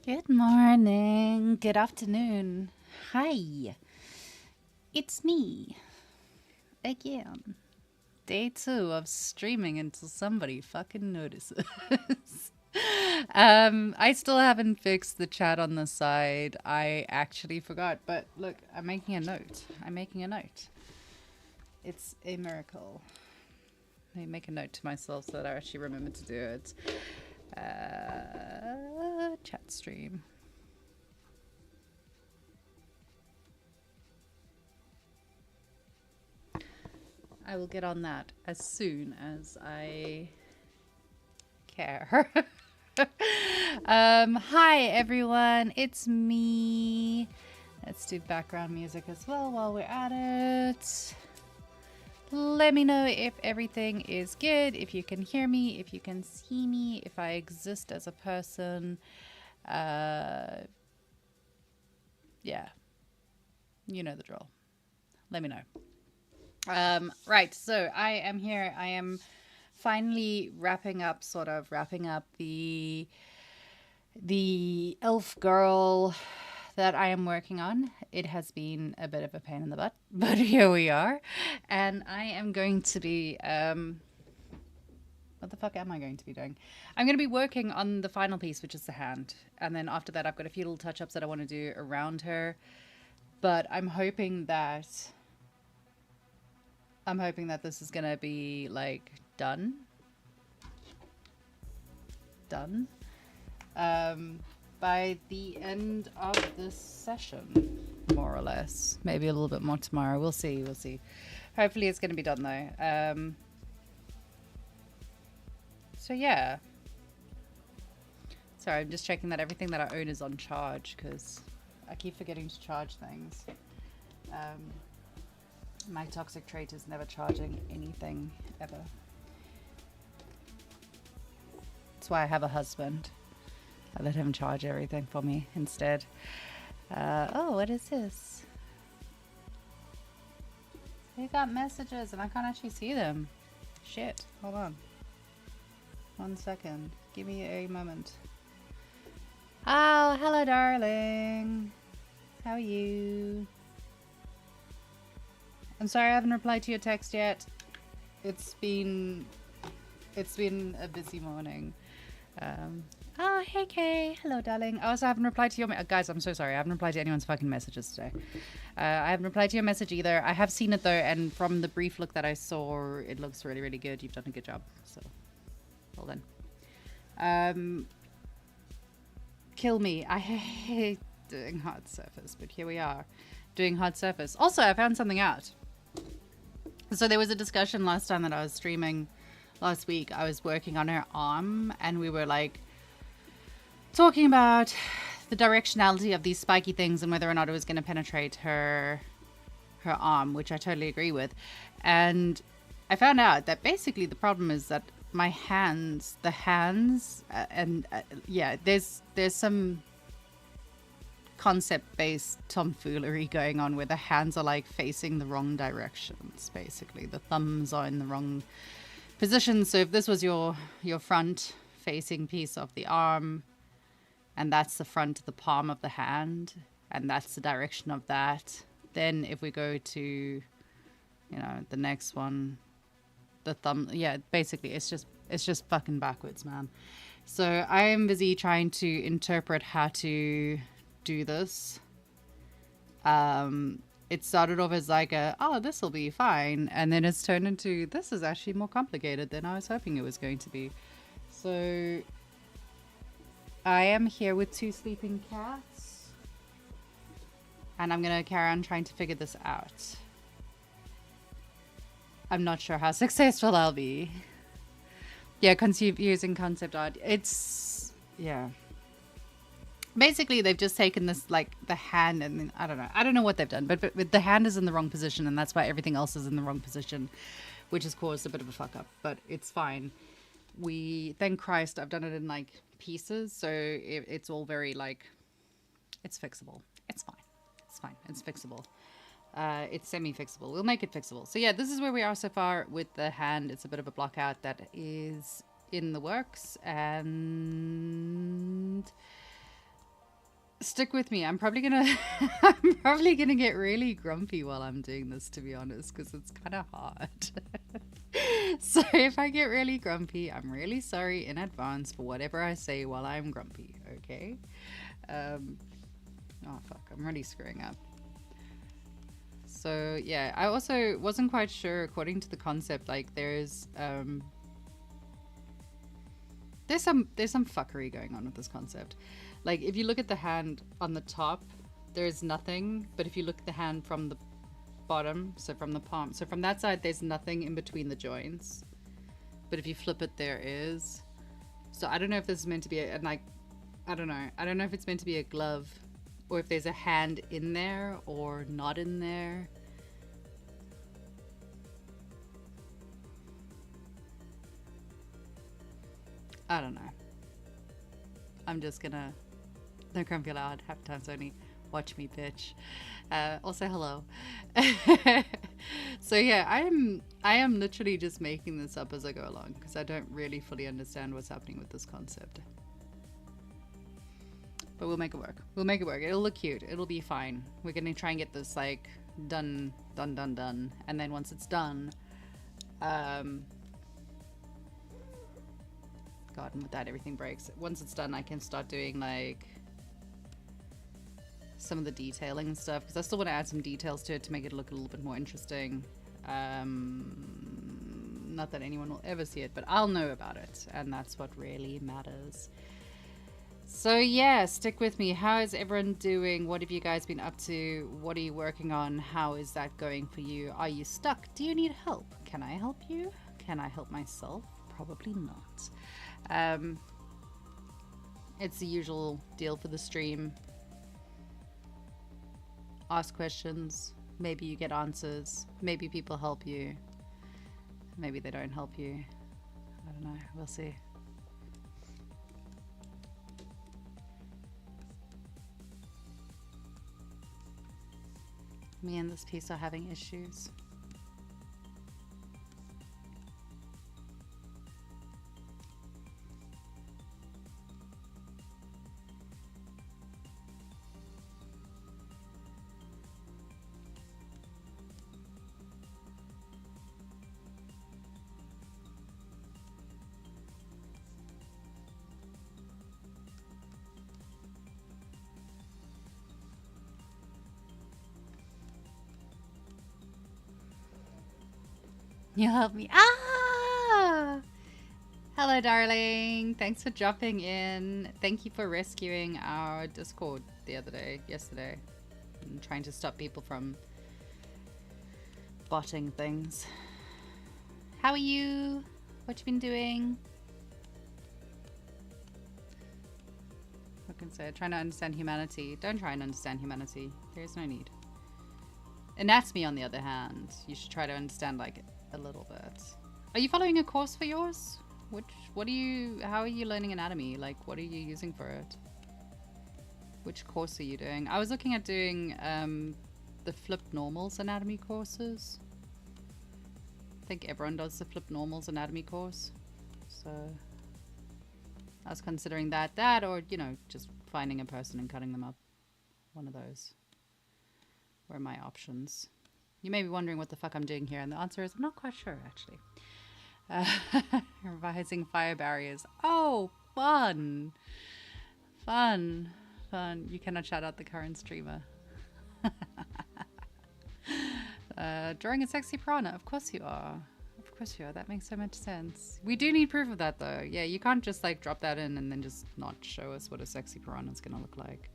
Good morning, good afternoon. Hi, it's me again. Day 2 of streaming until somebody fucking notices. I still haven't fixed the chat on the side. I actually forgot, but look, I'm making a note. It's a miracle. Let me make a note to myself so that I actually remember to do it. Chat stream. I will get on that as soon as I care. Hi everyone, it's me. Let's do background music as well while we're at it. Let me know if everything is good, if you can hear me, if you can see me, if I exist as a person. Yeah, you know the drill. Let me know. Right, so I am here. I am finally wrapping up the elf girl that I am working on. It has been a bit of a pain in the butt, but here we are. And I am going to be what the fuck am I going to be doing? I'm going to be working on the final piece, which is the hand. And then after that, I've got a few little touch-ups that I want to do around her. But I'm hoping that this is going to be like done. By the end of this session, more or less. Maybe a little bit more tomorrow. We'll see. Hopefully it's going to be done though. So yeah. Sorry, I'm just checking that everything that I own is on charge because I keep forgetting to charge things. My toxic trait is never charging anything ever. That's why I have a husband. I let him charge everything for me instead. Oh, what is this? You got messages and I can't actually see them. Shit, hold on. 1 second. Give me a moment. Oh, hello, darling. How are you? I'm sorry I haven't replied to your text yet. It's been a busy morning. Oh, hey, Kay. Hello, darling. I also haven't replied to your... guys, I'm so sorry. I haven't replied to anyone's fucking messages today. I haven't replied to your message either. I have seen it, though, and from the brief look that I saw, it looks really, really good. You've done a good job. So, well done. Kill me. I hate doing hard surface, but here we are. Doing hard surface. Also, I found something out. So there was a discussion last time that I was streaming last week. I was working on her arm, and we were, like, talking about the directionality of these spiky things and whether or not it was going to penetrate her arm, which I totally agree with. And I found out that basically the problem is that my hands, yeah, there's some concept-based tomfoolery going on where the hands are like facing the wrong directions. Basically, the thumbs are in the wrong position. So if this was your front facing piece of the arm, and that's the front of the palm of the hand, and that's the direction of that. Then if we go to, the next one, the thumb, yeah, basically it's just fucking backwards, man. So I am busy trying to interpret how to do this. It started off as like this will be fine, and then it's turned into this is actually more complicated than I was hoping it was going to be. So I am here with 2 sleeping cats, and I'm gonna carry on trying to figure this out. I'm not sure how successful I'll be. Yeah, using concept art. It's, yeah. Basically, they've just taken this, like, the hand, and then, I don't know what they've done, but the hand is in the wrong position, and that's why everything else is in the wrong position, which has caused a bit of a fuck up, but it's fine. Thank Christ, I've done it in, like, pieces, so it's all very, like, it's fixable. It's fine. It's fixable. It's semi-fixable. We'll make it fixable. So yeah, this is where we are so far with the hand. It's a bit of a block out that is in the works, and Stick with me. I'm probably gonna I'm probably gonna get really grumpy while I'm doing this, to be honest, because it's kind of hard. So if I get really grumpy, I'm really sorry in advance for whatever I say while I'm grumpy, okay? Oh fuck, I'm really screwing up. So yeah, I also wasn't quite sure, according to the concept, like there's some fuckery going on with this concept. Like if you look at the hand on the top, there's nothing, but if you look at the hand from the bottom, so from the palm, so from that side there's nothing in between the joints, but if you flip it there is. So I don't know if this is meant to be a, and like I don't know if it's meant to be a glove or if there's a hand in there or not in there. I don't know. I'm just gonna no grumpy loud, half times only. Watch me, bitch. Also, hello. So yeah, I am literally just making this up as I go along because I don't really fully understand what's happening with this concept. But we'll make it work. We'll make it work. It'll look cute. It'll be fine. We're gonna try and get this like done. And then once it's done, God, and with that everything breaks. Once it's done, I can start doing like some of the detailing and stuff because I still want to add some details to it to make it look a little bit more interesting. Not that anyone will ever see it, but I'll know about it, and that's what really matters. So yeah, stick with me. How is everyone doing? What have you guys been up to? What are you working on? How is that going for you? Are you stuck? Do you need help? Can I help you? Can I help myself? Probably not. It's the usual deal for the stream. Ask questions. Maybe you get answers. Maybe people help you. Maybe they don't help you. I don't know. We'll see. Me and this piece are having issues. You help me. Ah! Hello, darling. Thanks for dropping in. Thank you for rescuing our Discord yesterday. And trying to stop people from botting things. How are you? What you been doing? What can I say? Trying to understand humanity. Don't try and understand humanity. There is no need. Anatomy, on the other hand, you should try to understand like a little bit. Are you following a course for yours? How are you learning anatomy? Like, what are you using for it? Which course are you doing? I was looking at doing the flipped normals anatomy courses. I think everyone does the flipped normals anatomy course. So I was considering that or, you know, just finding a person and cutting them up. One of those were my options. You may be wondering what the fuck I'm doing here, and the answer is I'm not quite sure, actually. Revising fire barriers. Oh, fun. Fun. You cannot shout out the current streamer. Drawing a sexy piranha. Of course you are. Of course you are. That makes so much sense. We do need proof of that, though. Yeah, you can't just, like, drop that in and then just not show us what a sexy piranha is going to look like.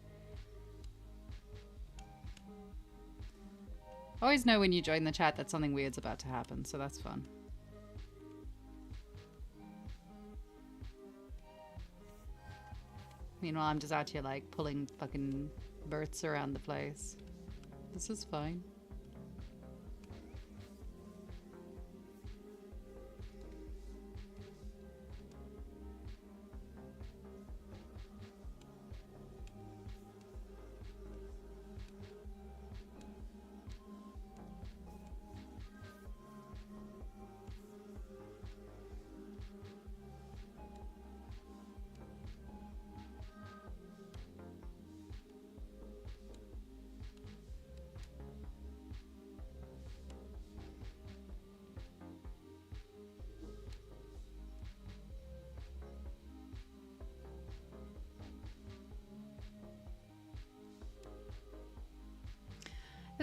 Always know when you join the chat that something weird's about to happen, so that's fun. Meanwhile, I'm just out here like pulling fucking birds around the place. This is fine.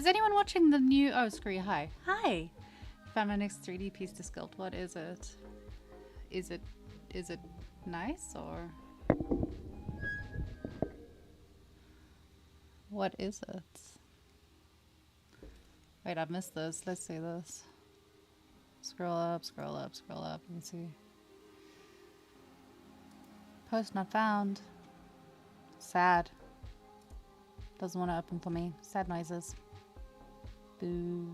Is anyone watching the new... Oh, Scree, hi. Hi. Found my next 3D piece to sculpt. What is it? Is it nice or... What is it? Wait, I missed this. Let's see this. Scroll up, scroll up, scroll up. Let me see. Post not found. Sad. Doesn't want to open for me. Sad noises. Boo.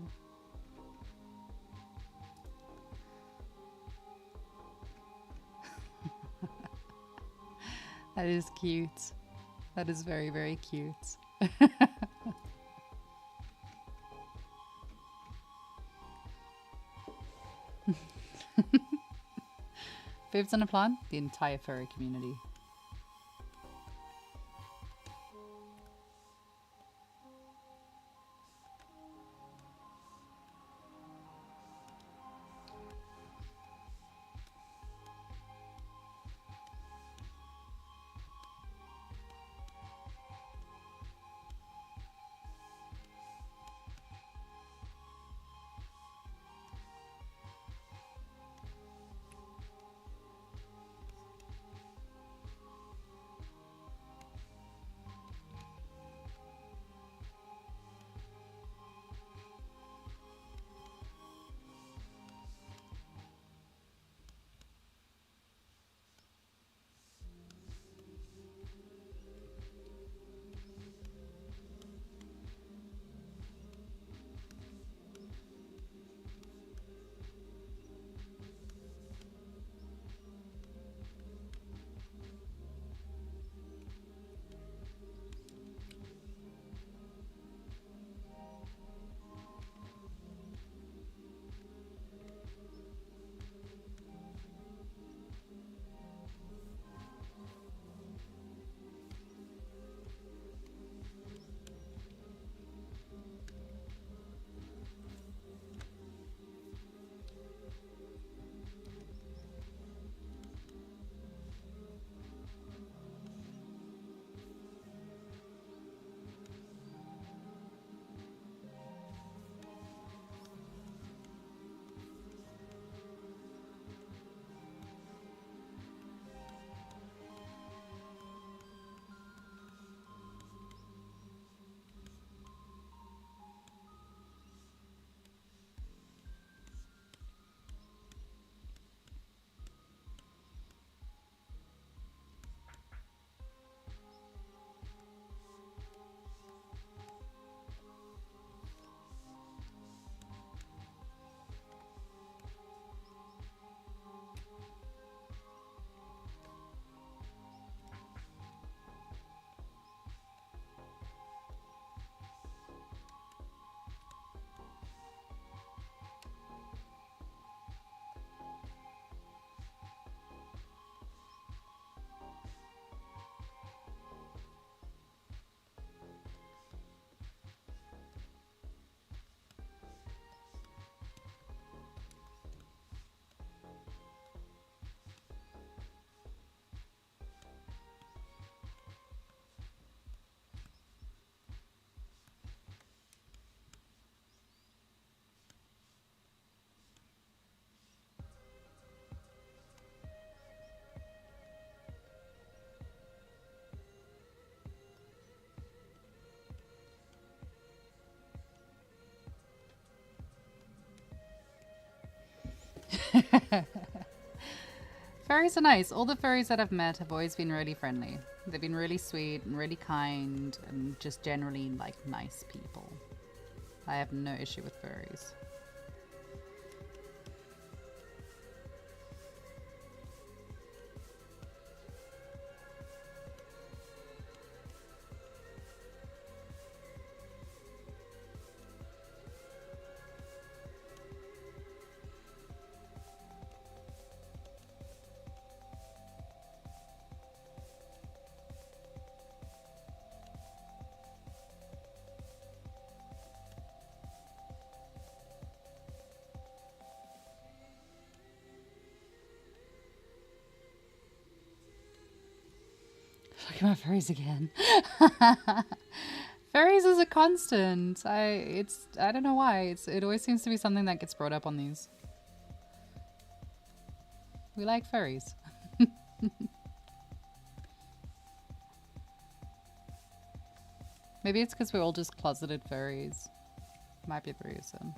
That is cute. That is very, very cute. Boobs on a plan? The entire furry community. Furries are nice. All the furries that I've met have always been really friendly. They've been really sweet and really kind and just generally like nice people. I have no issue with furries. Talking about furries again. Ferries is a constant. I don't know why. It always seems to be something that gets brought up on these. We like ferries. Maybe it's because we're all just closeted furries. Might be the reason.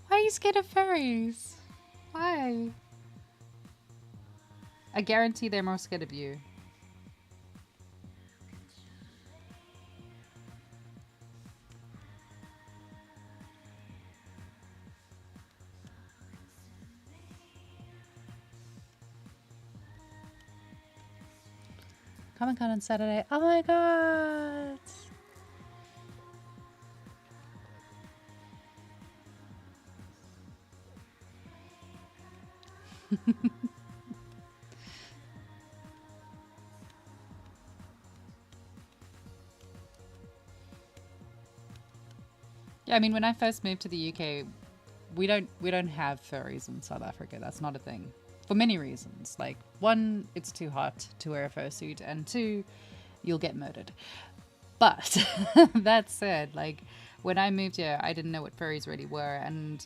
Why are you scared of furries? Why? I guarantee they're more scared of you. Comic-Con on Saturday. Oh my god! Yeah, I mean, when I first moved to the UK, we don't have furries in South Africa. That's not a thing. For many reasons. Like, one, it's too hot to wear a fursuit, and two, you'll get murdered. But that said, like, when I moved here, I didn't know what furries really were, and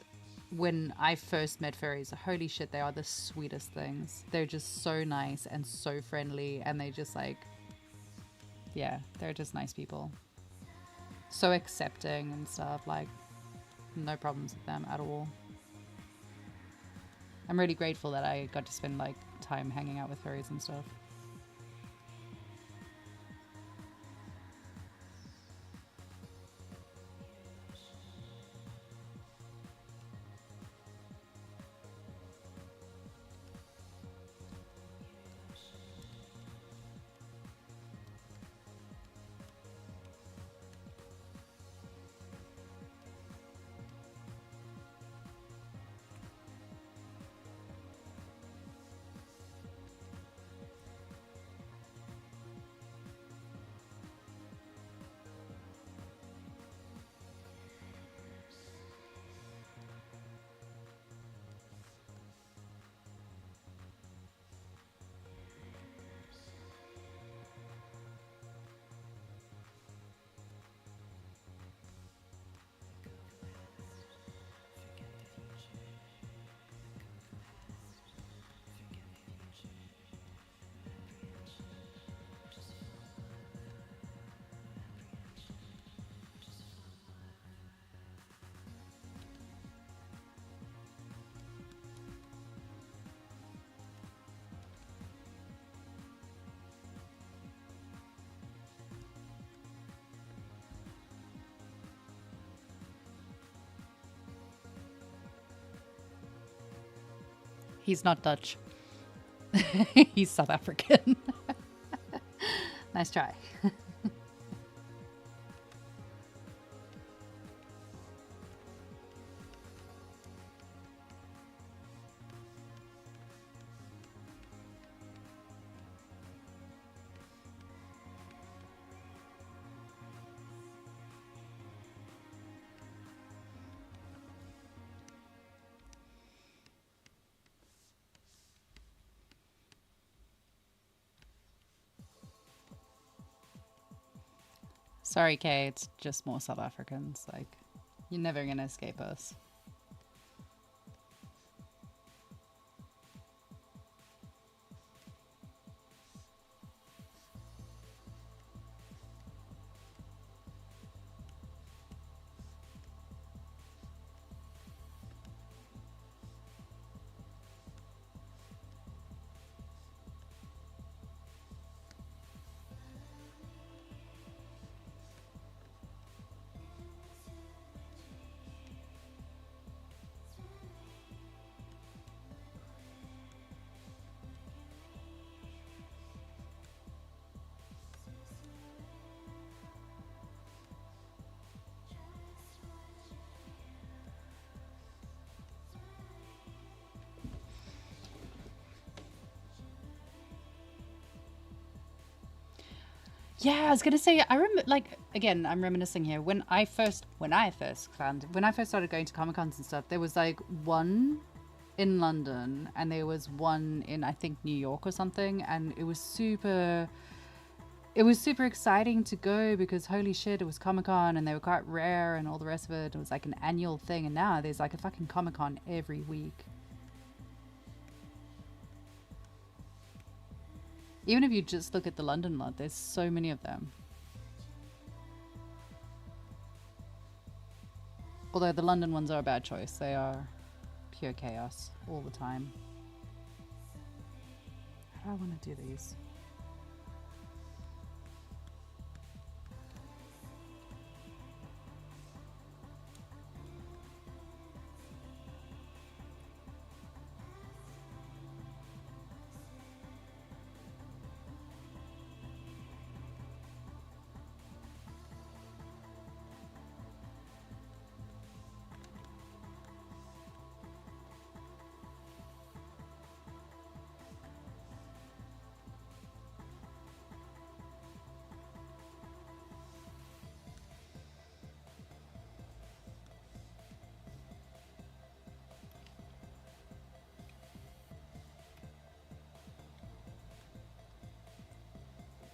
when I first met furries, holy shit, they are the sweetest things. They're just so nice and so friendly, and they just like, yeah, they're just nice people. So accepting and stuff, like, no problems with them at all. I'm really grateful that I got to spend like time hanging out with furries and stuff. He's not Dutch. He's South African. Nice try. Sorry, Kay, it's just more South Africans. Like, you're never gonna escape us. Yeah, I was gonna say, I remember, like, again, I'm reminiscing here. When I first started going to Comic Cons and stuff, there was like one in London and there was one in, I think, New York or something, and it was super exciting to go because holy shit, it was Comic Con and they were quite rare and all the rest of it. It was like an annual thing, and now there's like a fucking Comic Con every week. Even if you just look at the London lot, there's so many of them. Although the London ones are a bad choice. They are pure chaos all the time. How do I want to do these?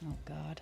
Oh God.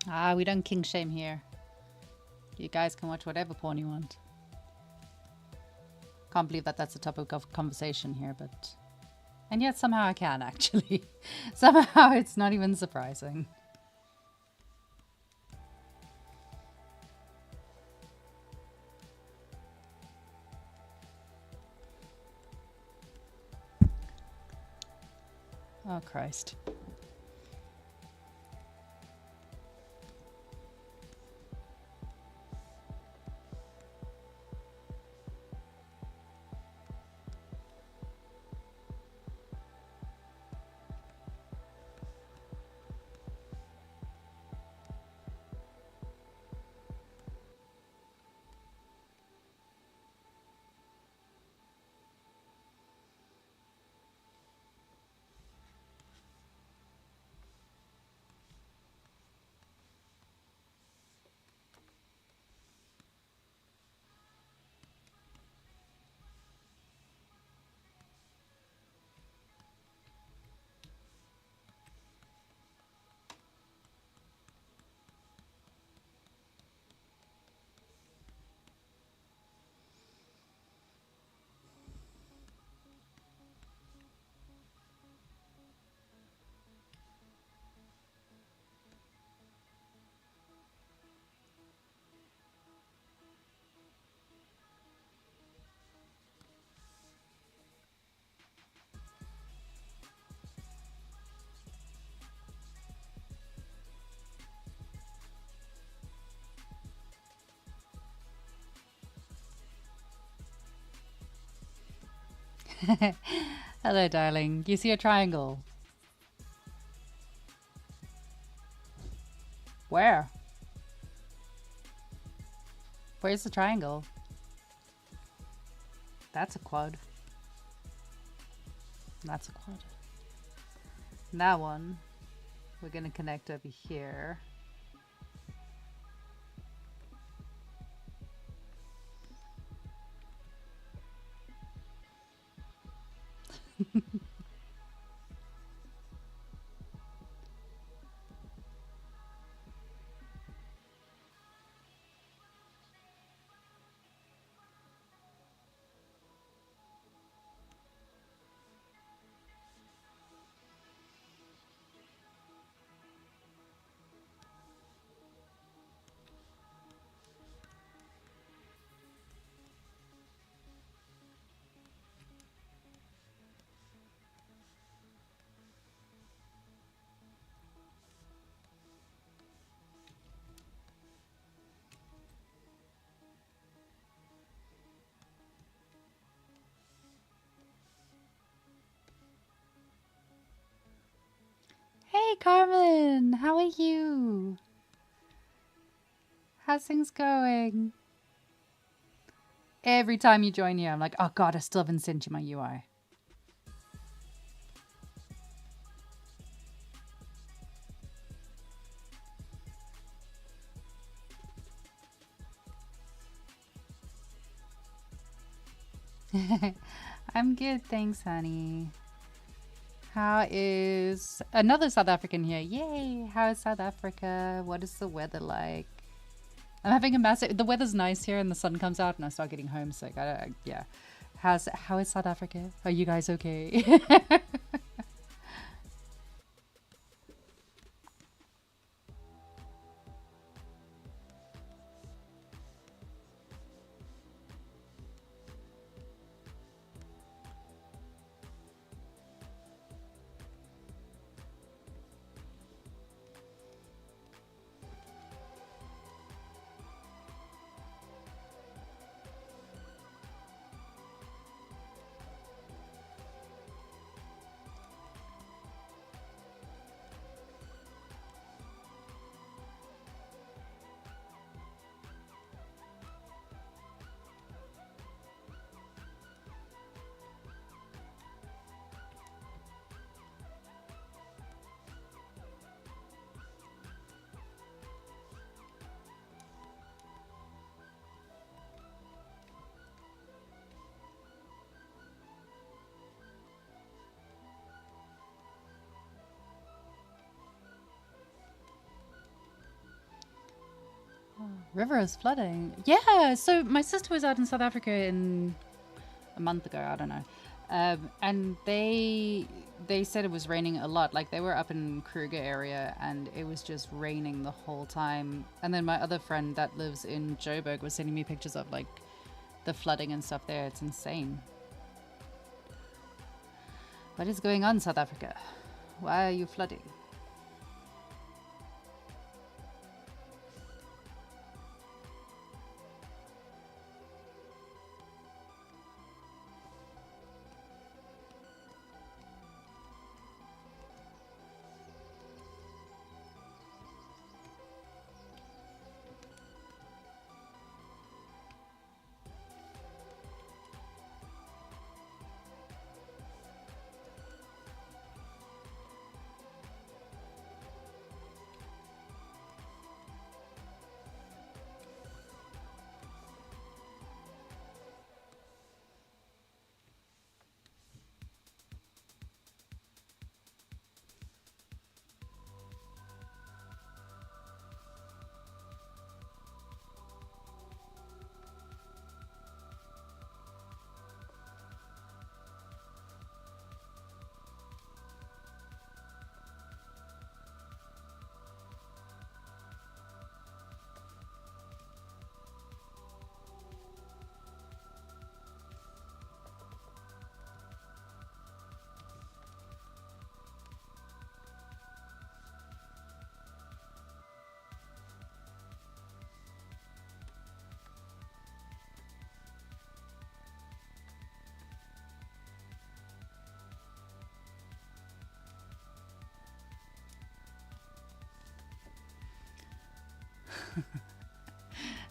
Ah, we don't kink shame here. You guys can watch whatever porn you want. Can't believe that that's a topic of conversation here, but... And yet somehow I can, actually. Somehow it's not even surprising. Oh, Christ. Hello, darling. You see a triangle? Where? Where's the triangle? That's a quad. That's a quad. That one, we're gonna connect over here. Hey, Carmen, how are you? How's things going? Every time you join here, I'm like, oh God, I still haven't sent you my UI. I'm good, thanks, honey. How is another South African here? Yay! How is South Africa? What is the weather like? I'm having a massive. The weather's nice here, and the sun comes out, and I start getting homesick. Yeah. How is South Africa? Are you guys okay? River is flooding. Yeah, so my sister was out in South Africa a month ago, I don't know. And they said it was raining a lot. Like they were up in Kruger area and it was just raining the whole time. And then my other friend that lives in Joburg was sending me pictures of like the flooding and stuff there. It's insane. What is going on, South Africa? Why are you flooding?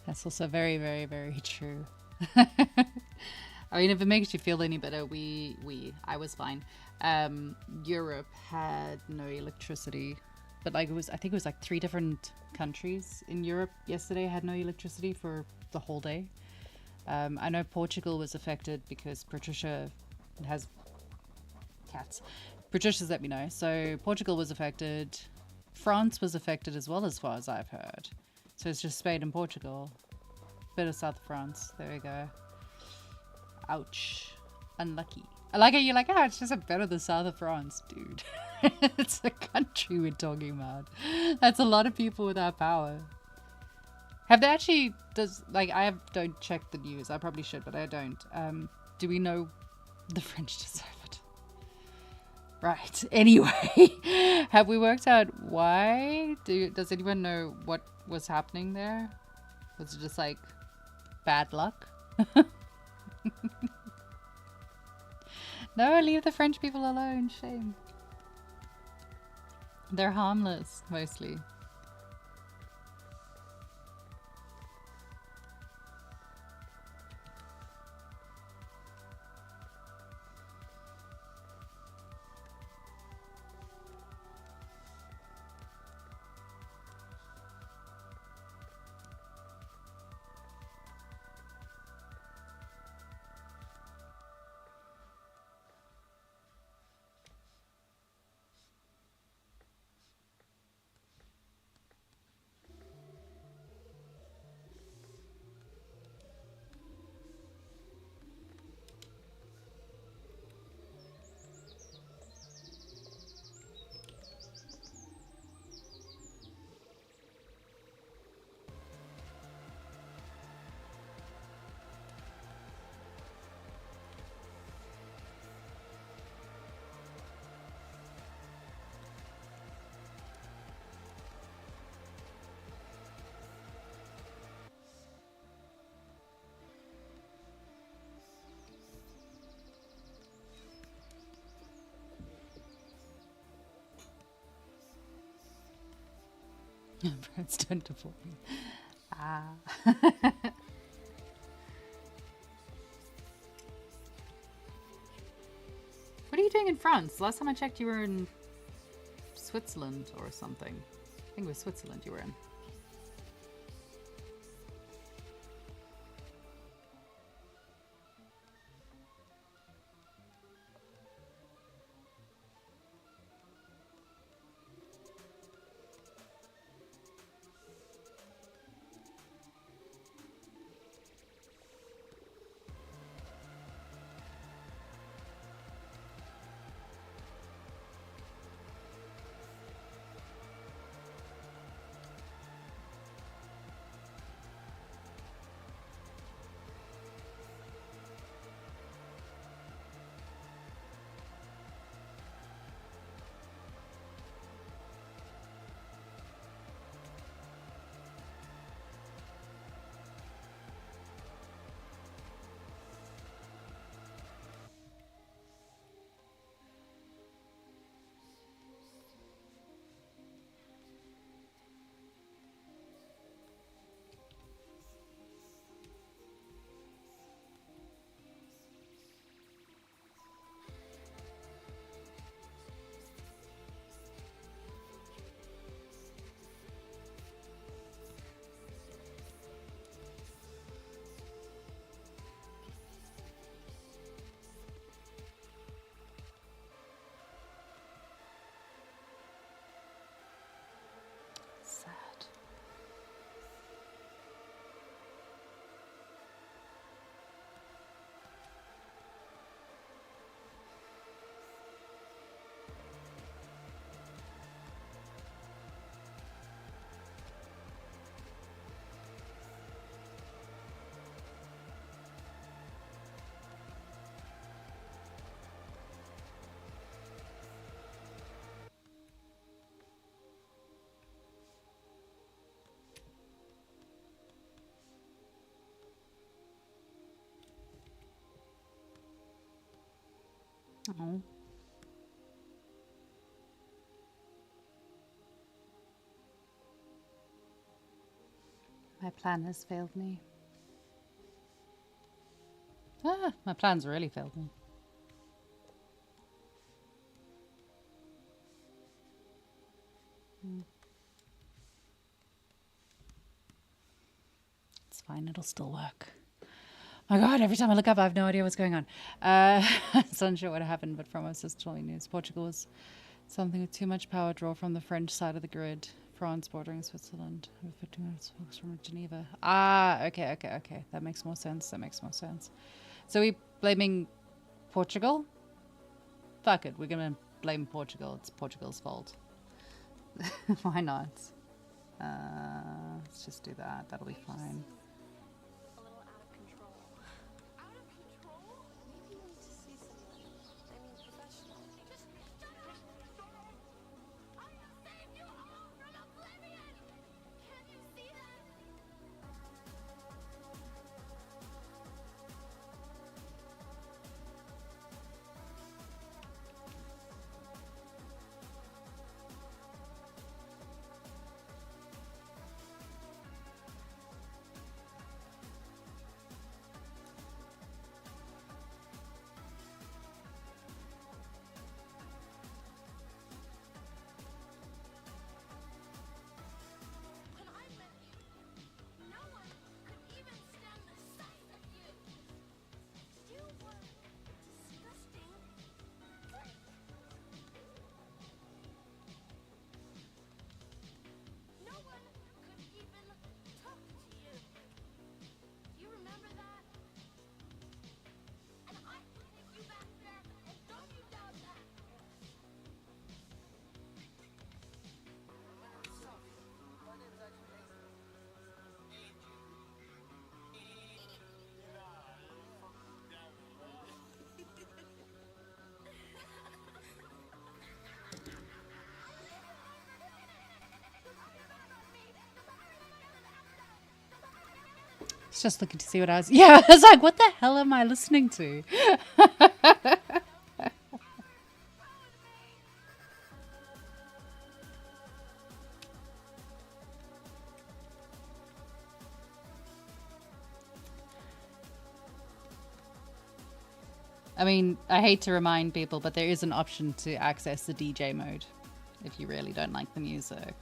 That's also very, very, very true. I mean, if it makes you feel any better, I was fine. Europe had no electricity, but like I think it was like 3 different countries in Europe yesterday had no electricity for the whole day. I know Portugal was affected because Patricia has cats. Patricia's let me know. So Portugal was affected. France was affected as well, as far as I've heard. So it's just Spain and Portugal. Bit of South France. There we go. Ouch. Unlucky. I like how you're like, it's just a bit of the south of France, dude. It's a country we're talking about. That's a lot of people without power. Have they actually, don't check the news. I probably should, but I don't. Do we know the French deserve it? Right. Anyway, have we worked out why? Does anyone know what was happening there? Was it just like bad luck? No, leave the French people alone. Shame. They're harmless, mostly. Birds tend to fall. Ah. What are you doing in France? Last time I checked, you were in Switzerland or something. I think it was Switzerland you were in. Oh. My plan has failed me. Ah, my plans really failed me. It's fine, it'll still work. My god, every time I look up, I have no idea what's going on. So unsure what happened, but from our sister told me news. Portugal was something with too much power draw from the French side of the grid. France bordering Switzerland. 15 minutes walks from Geneva. Ah, okay. That makes more sense. So we blaming Portugal? Fuck it, we're gonna blame Portugal. It's Portugal's fault. Why not? Let's just do that. That'll be fine. A little out of control. Out of control? Maybe you need to see someone. I mean, professional. Just shut up! I will save you all from oblivion! Can't you see that? When I met you, no one could even stand the sight of you. You were disgusting. No one could even talk to you. Do you remember that? And I put you back there, and don't you doubt that. It's just looking to see what I was. Yeah, I was like, what the hell am I listening to? I mean, I hate to remind people, but there is an option to access the DJ mode if you really don't like the music.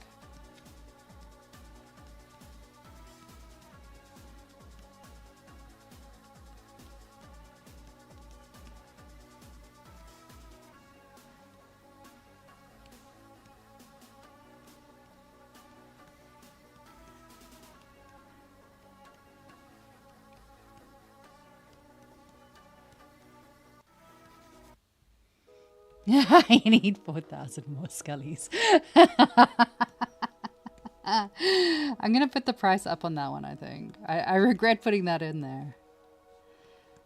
I need 4,000 more scullies. I'm going to put the price up on that one, I think. I regret putting that in there.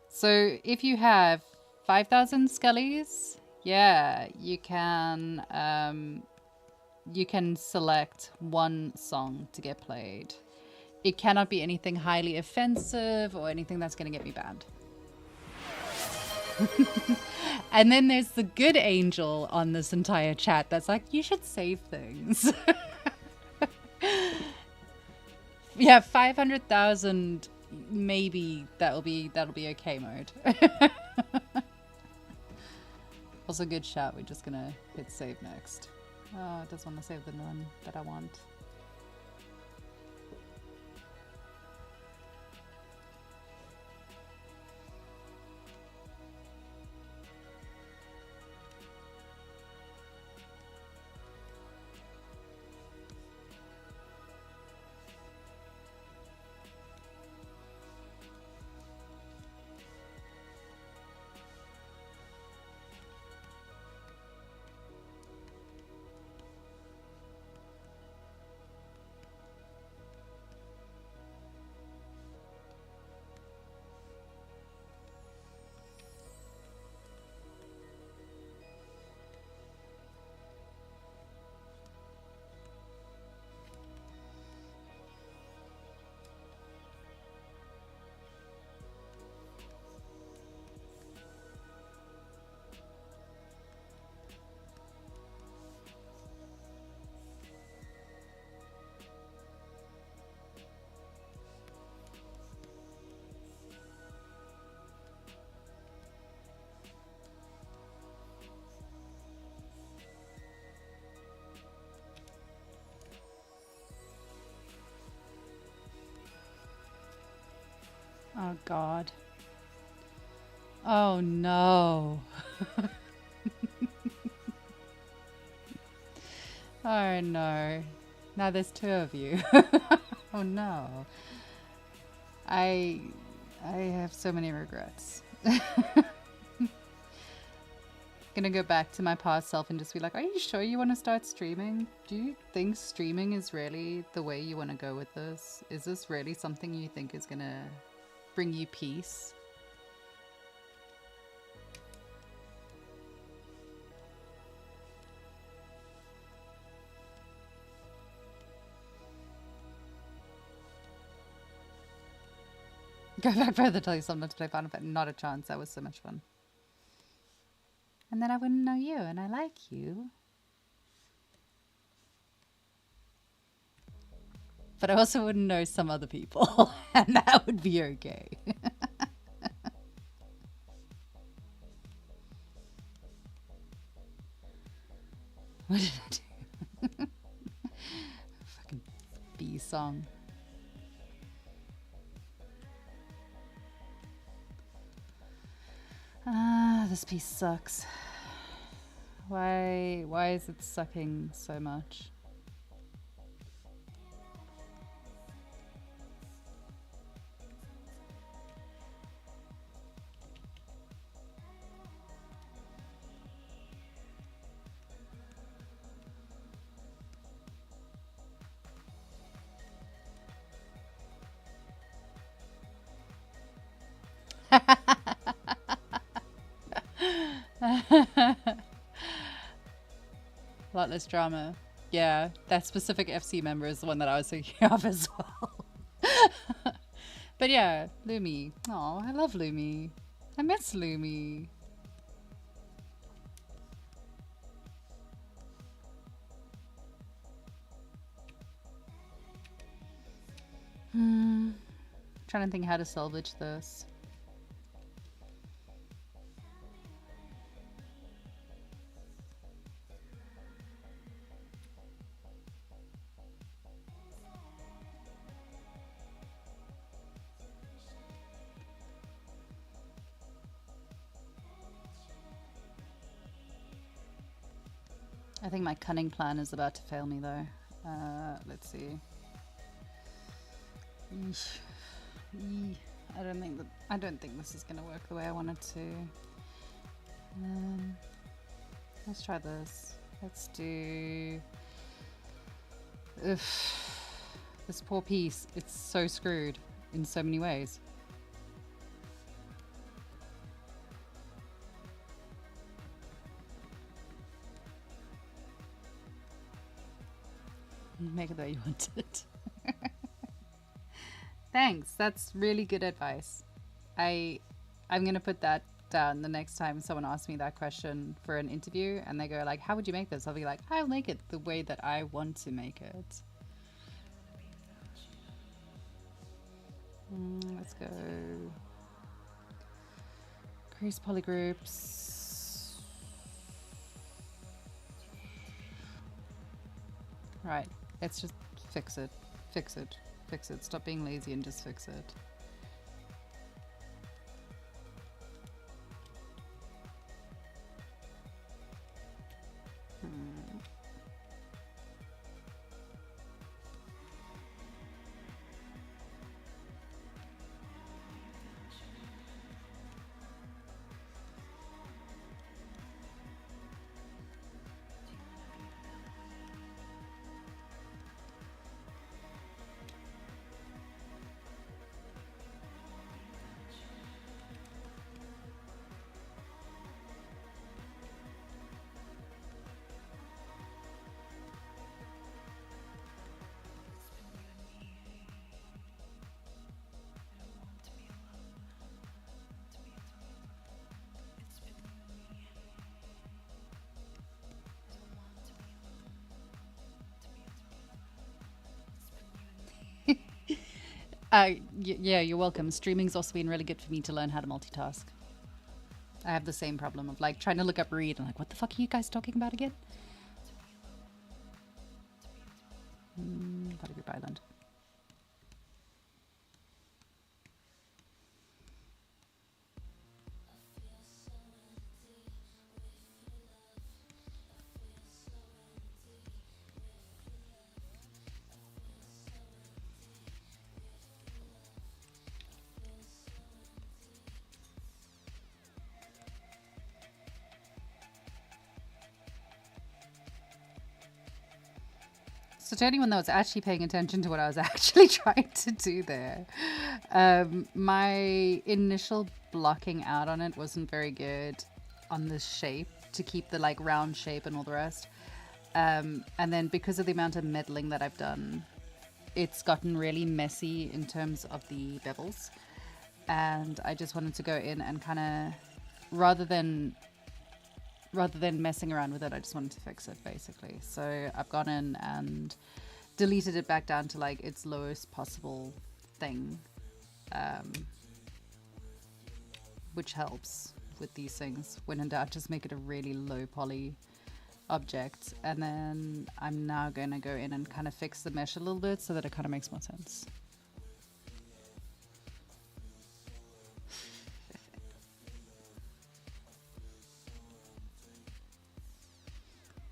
So if you have 5,000 scullies, yeah, you can select one song to get played. It cannot be anything highly offensive or anything that's going to get me banned. And then there's the good angel on this entire chat that's like, you should save things. Yeah, 500,000, maybe that'll be okay mode. Also good shout, we're just gonna hit save next. Oh, it doesn't want to save the one that I want. Oh God. Oh no. Oh no. Now there's two of you. Oh no. I have so many regrets. Gonna go back to my past self and just be like, are you sure you want to start streaming? Do you think streaming is really the way you want to go with this? Is this really something you think is gonna bring you peace? Go back further, tell you something to play Final Fantasy. Not a chance. That was so much fun. And then I wouldn't know you, and I like you. But I also wouldn't know some other people, and that would be okay. What did I do? Fucking bee song. Ah, this piece sucks. Why is it sucking so much? A lot less drama. Yeah, that specific FC member is the one that I was thinking of as well. But yeah, Lumi. Oh, I love Lumi. I miss Lumi. Trying to think how to salvage this. I think my cunning plan is about to fail me though. Let's see. Eesh. I don't think this is gonna work the way I want it to. Let's try this. Let's do. Ugh. This poor piece. It's so screwed in so many ways. Make it the way you want it. Thanks. That's really good advice. I'm gonna put that down the next time someone asks me that question for an interview and they go like, how would you make this? I'll be like, I'll make it the way that I want to make it. Let's go. Increase polygroups. Right. Let's just fix it. Fix it. Fix it. Stop being lazy and just fix it. Yeah, you're welcome. Streaming's also been really good for me to learn how to multitask. I have the same problem of like trying to look up read and like, what the fuck are you guys talking about again? Gotta group island. So to anyone that was actually paying attention to what I was actually trying to do there, my initial blocking out on it wasn't very good on the shape to keep the like round shape and all the rest. And then because of the amount of meddling that I've done, it's gotten really messy in terms of the bevels. And I just wanted to go in and kind of, rather than messing around with it, I just wanted to fix it basically. So I've gone in and deleted it back down to like its lowest possible thing, which helps with these things. When in doubt, just make it a really low poly object. And then I'm now going to go in and kind of fix the mesh a little bit so that it kind of makes more sense.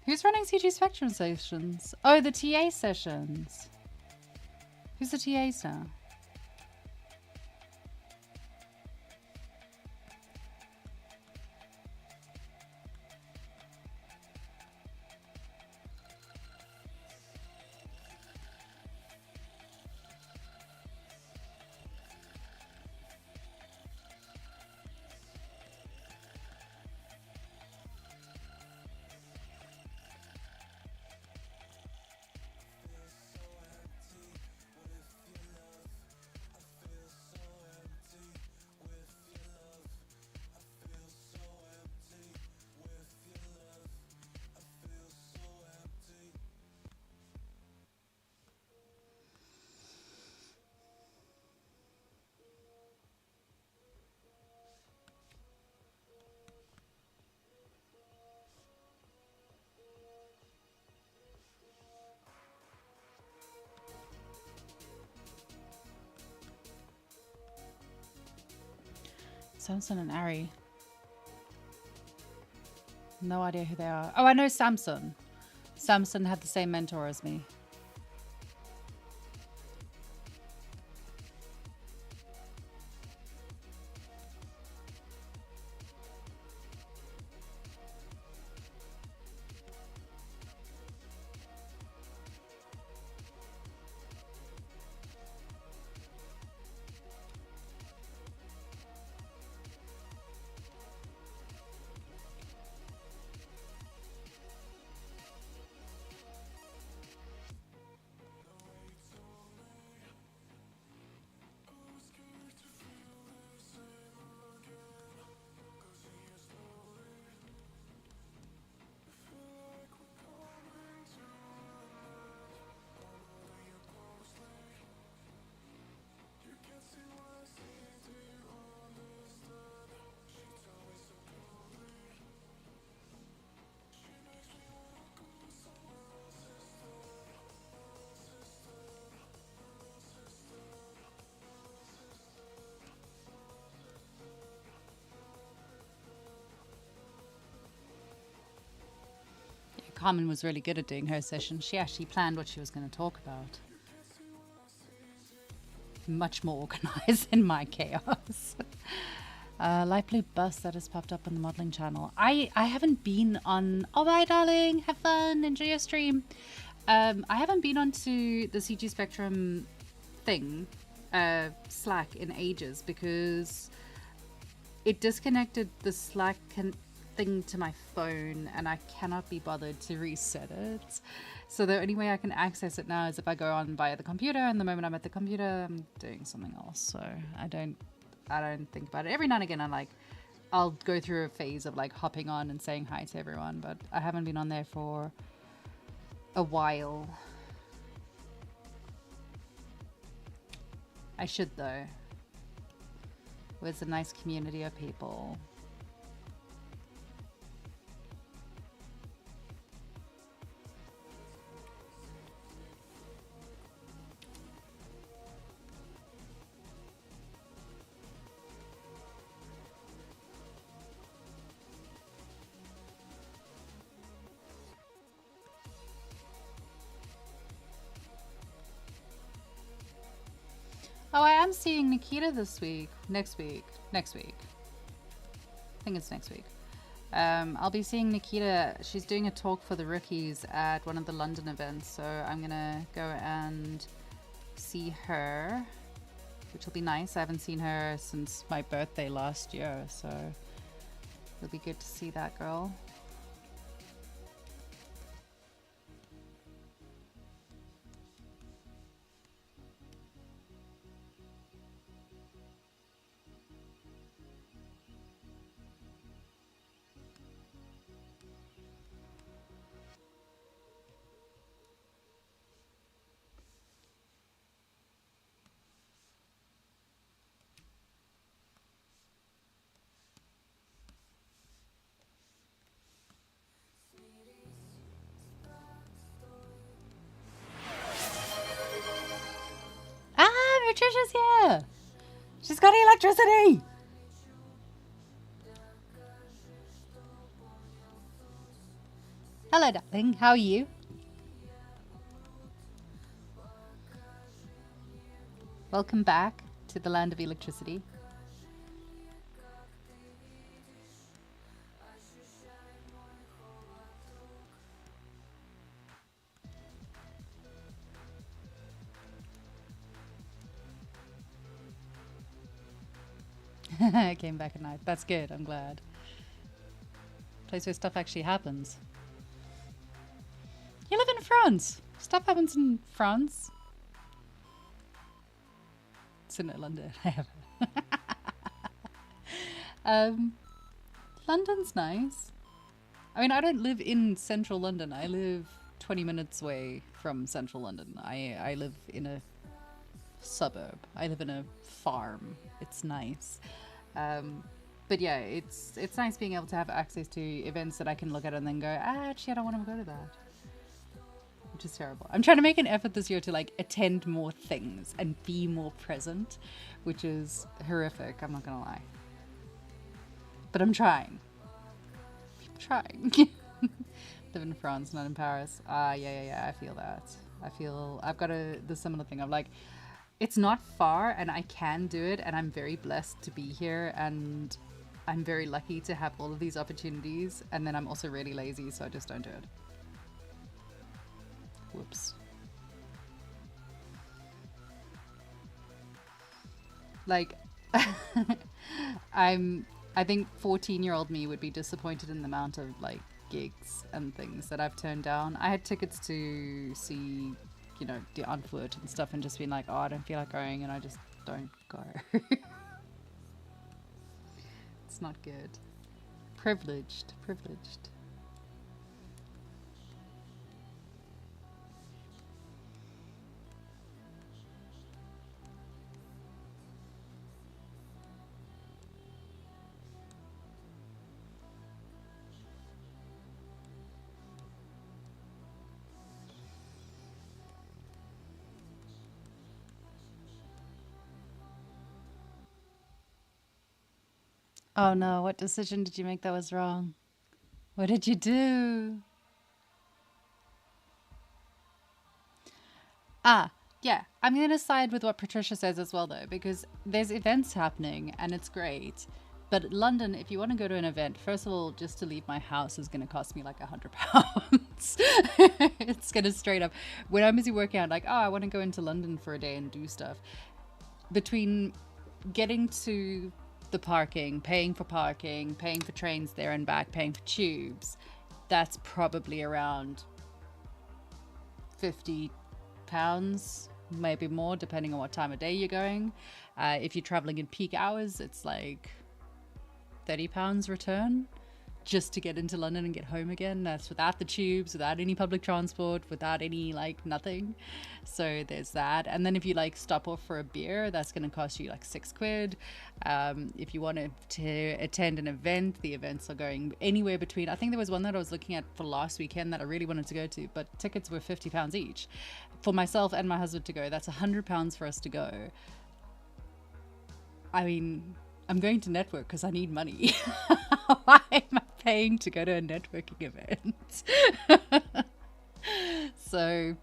Who's running CG Spectrum sessions? Oh, the TA sessions. Who's the TAs now? Samson and Ari. No idea who they are. Oh, I know Samson. Samson had the same mentor as me. Carmen was really good at doing her session. She actually planned what she was going to talk about. Much more organized than my chaos. Light blue bus that has popped up on the modeling channel. I haven't been on... Oh, bye, darling. Have fun. Enjoy your stream. I haven't been onto the CG Spectrum thing, Slack, in ages because it disconnected the Slack thing to my phone and I cannot be bothered to reset it. So the only way I can access it now is if I go on via the computer, and the moment I'm at the computer I'm doing something else. So I don't think about it. Every now and again I'll go through a phase of like hopping on and saying hi to everyone, but I haven't been on there for a while. I should though. It's a nice community of people. Oh, I am seeing Nikita this week. Next week. I think it's next week. I'll be seeing Nikita. She's doing a talk for the rookies at one of the London events, so I'm gonna go and see her, which will be nice. I haven't seen her since my birthday last year, so it'll be good to see that girl. Patricia's here! She's got electricity! Hello, darling. How are you? Welcome back to the land of electricity. I came back at night. That's good. I'm glad. Place where stuff actually happens. You live in France. Stuff happens in France. It's in London. London's nice. I mean, I don't live in central London. I live 20 minutes away from central London. I live in a suburb. I live in a farm. It's nice. But yeah, it's nice being able to have access to events that I can look at and then go, actually, I don't want to go to that. Which is terrible. I'm trying to make an effort this year to like attend more things and be more present, which is horrific. I'm not gonna lie. But I'm trying. I'm trying. Live in France, not in Paris. Yeah. I feel that. I've got the similar thing. I'm like, it's not far and I can do it, and I'm very blessed to be here, and I'm very lucky to have all of these opportunities, and then I'm also really lazy, so I just don't do it. Whoops. Like, I think 14-year-old me would be disappointed in the amount of like gigs and things that I've turned down. I had tickets to see, you know, the Antwoord and stuff, and just being like, oh, I don't feel like going, and I just don't go. It's not good. Privileged. Oh no, what decision did you make that was wrong? What did you do? Yeah, I'm going to side with what Patricia says as well, though, because there's events happening and it's great. But London, if you want to go to an event, first of all, just to leave my house is going to cost me like £100. It's going to straight up, when I'm busy working out, like, oh, I want to go into London for a day and do stuff. Between getting to the parking, paying for trains there and back, paying for tubes, that's probably around £50, maybe more, depending on what time of day you're going. If you're traveling in peak hours, it's like £30 return just to get into London and get home again. That's without the tubes, without any public transport, without any like nothing. So there's that. And then if you like stop off for a beer, that's going to cost you like £6. If you wanted to attend an event, the events are going anywhere between, I think there was one that I was looking at for last weekend that I really wanted to go to, but tickets were £50 each for myself and my husband to go. That's £100 for us to go. I mean, I'm going to network because I need money. Why am I paying to go to a networking event? So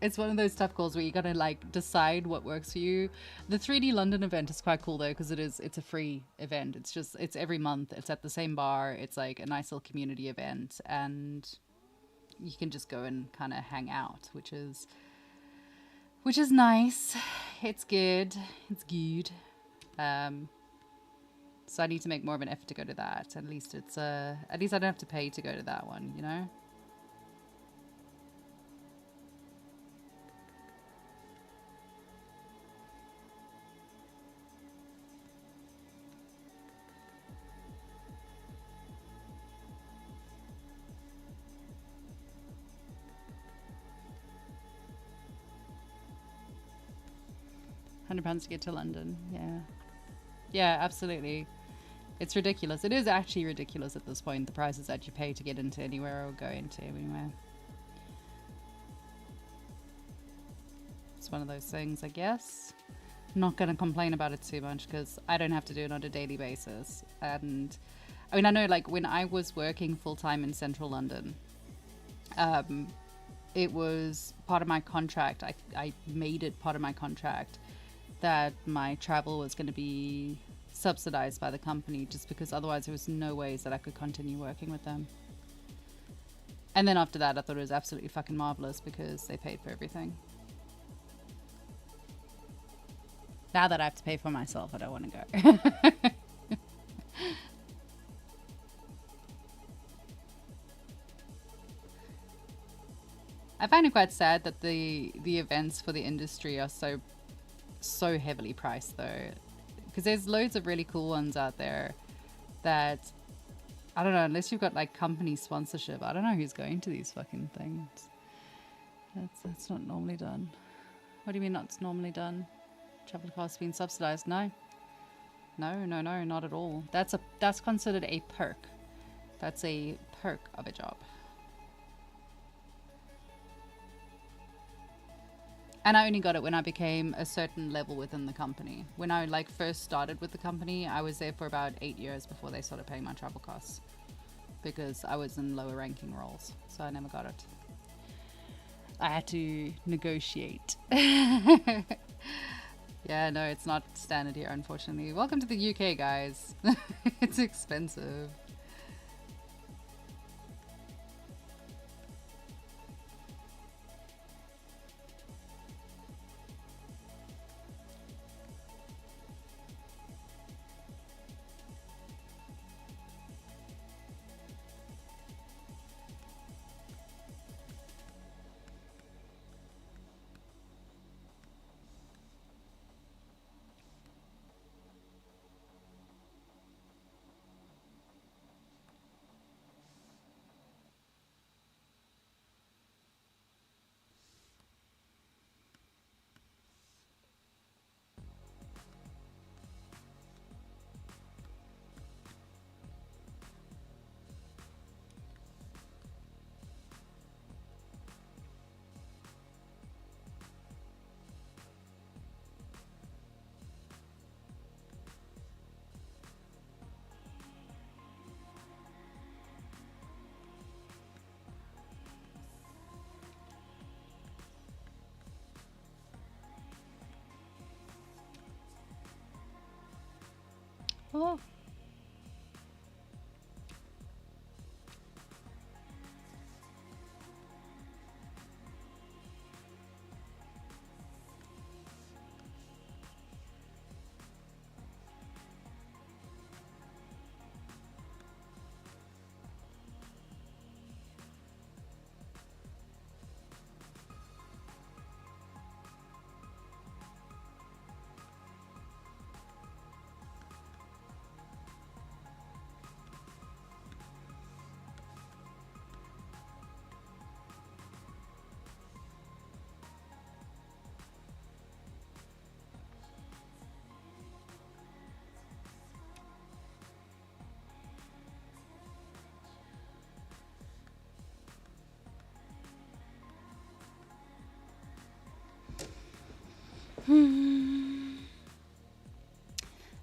It's one of those tough calls where you gotta like decide what works for you. The 3D London event is quite cool though, because it's a free event. It's every month. It's at the same bar. It's like a nice little community event, and you can just go and kind of hang out, which is nice. It's good. It's good. So I need to make more of an effort to go to that. At least I don't have to pay to go to that one, you know? 100 pounds to get to London. Yeah. Yeah, absolutely. It's ridiculous. It is actually ridiculous at this point, the prices that you pay to get into anywhere or go into anywhere. It's one of those things, I guess. I'm not going to complain about it too much because I don't have to do it on a daily basis. And I mean, I know like when I was working full time in central London, it was part of my contract. I made it part of my contract that my travel was going to be subsidized by the company, just because otherwise there was no ways that I could continue working with them. And then after that, I thought it was absolutely fucking marvelous because they paid for everything. Now that I have to pay for myself, I don't want to go. I find it quite sad that the events for the industry are so heavily priced though, because there's loads of really cool ones out there that I don't know, unless you've got like company sponsorship, I don't know who's going to these fucking things. That's not normally done. What do you mean not normally done? Travel costs being subsidized? No, not at all. That's considered a perk. That's a perk of a job. And I only got it when I became a certain level within the company. When I like first started with the company, I was there for about 8 years before they started paying my travel costs, because I was in lower ranking roles, so I never got it. I had to negotiate. Yeah, no, it's not standard here, unfortunately. Welcome to the UK, guys. It's expensive. Oh.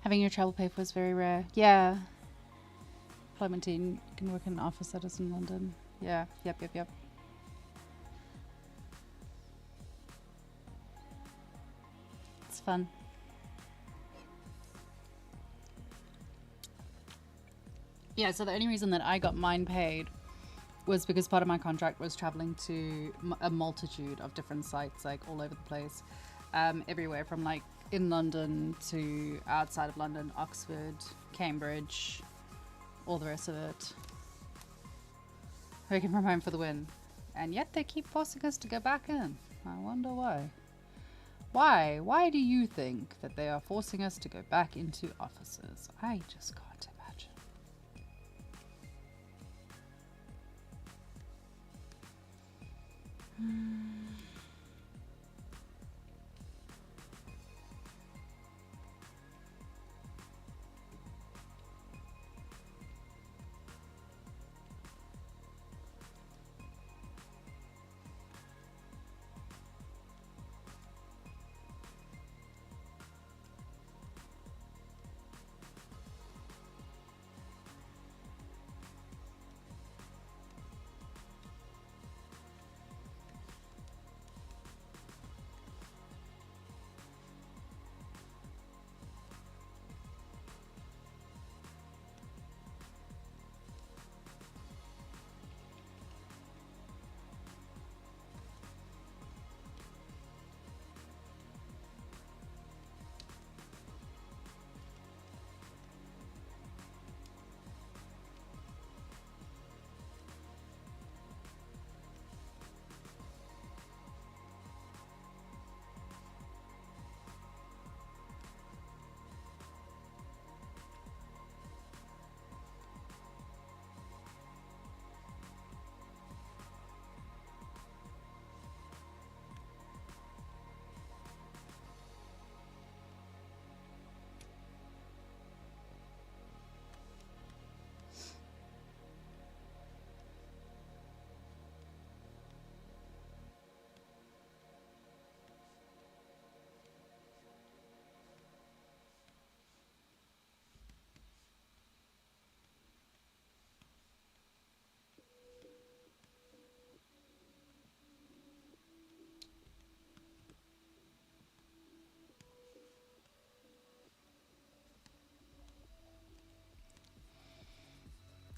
Having your travel paid for is very rare. Yeah. Clementine can work in an office that is in London. Yeah. Yep. It's fun. Yeah, so the only reason that I got mine paid was because part of my contract was traveling to a multitude of different sites, like all over the place, everywhere from like in London to outside of London, Oxford, Cambridge, all the rest of it. Working from home for the win. And yet they keep forcing us to go back in. I wonder why. Why? Why do you think that they are forcing us to go back into offices? I just can't imagine.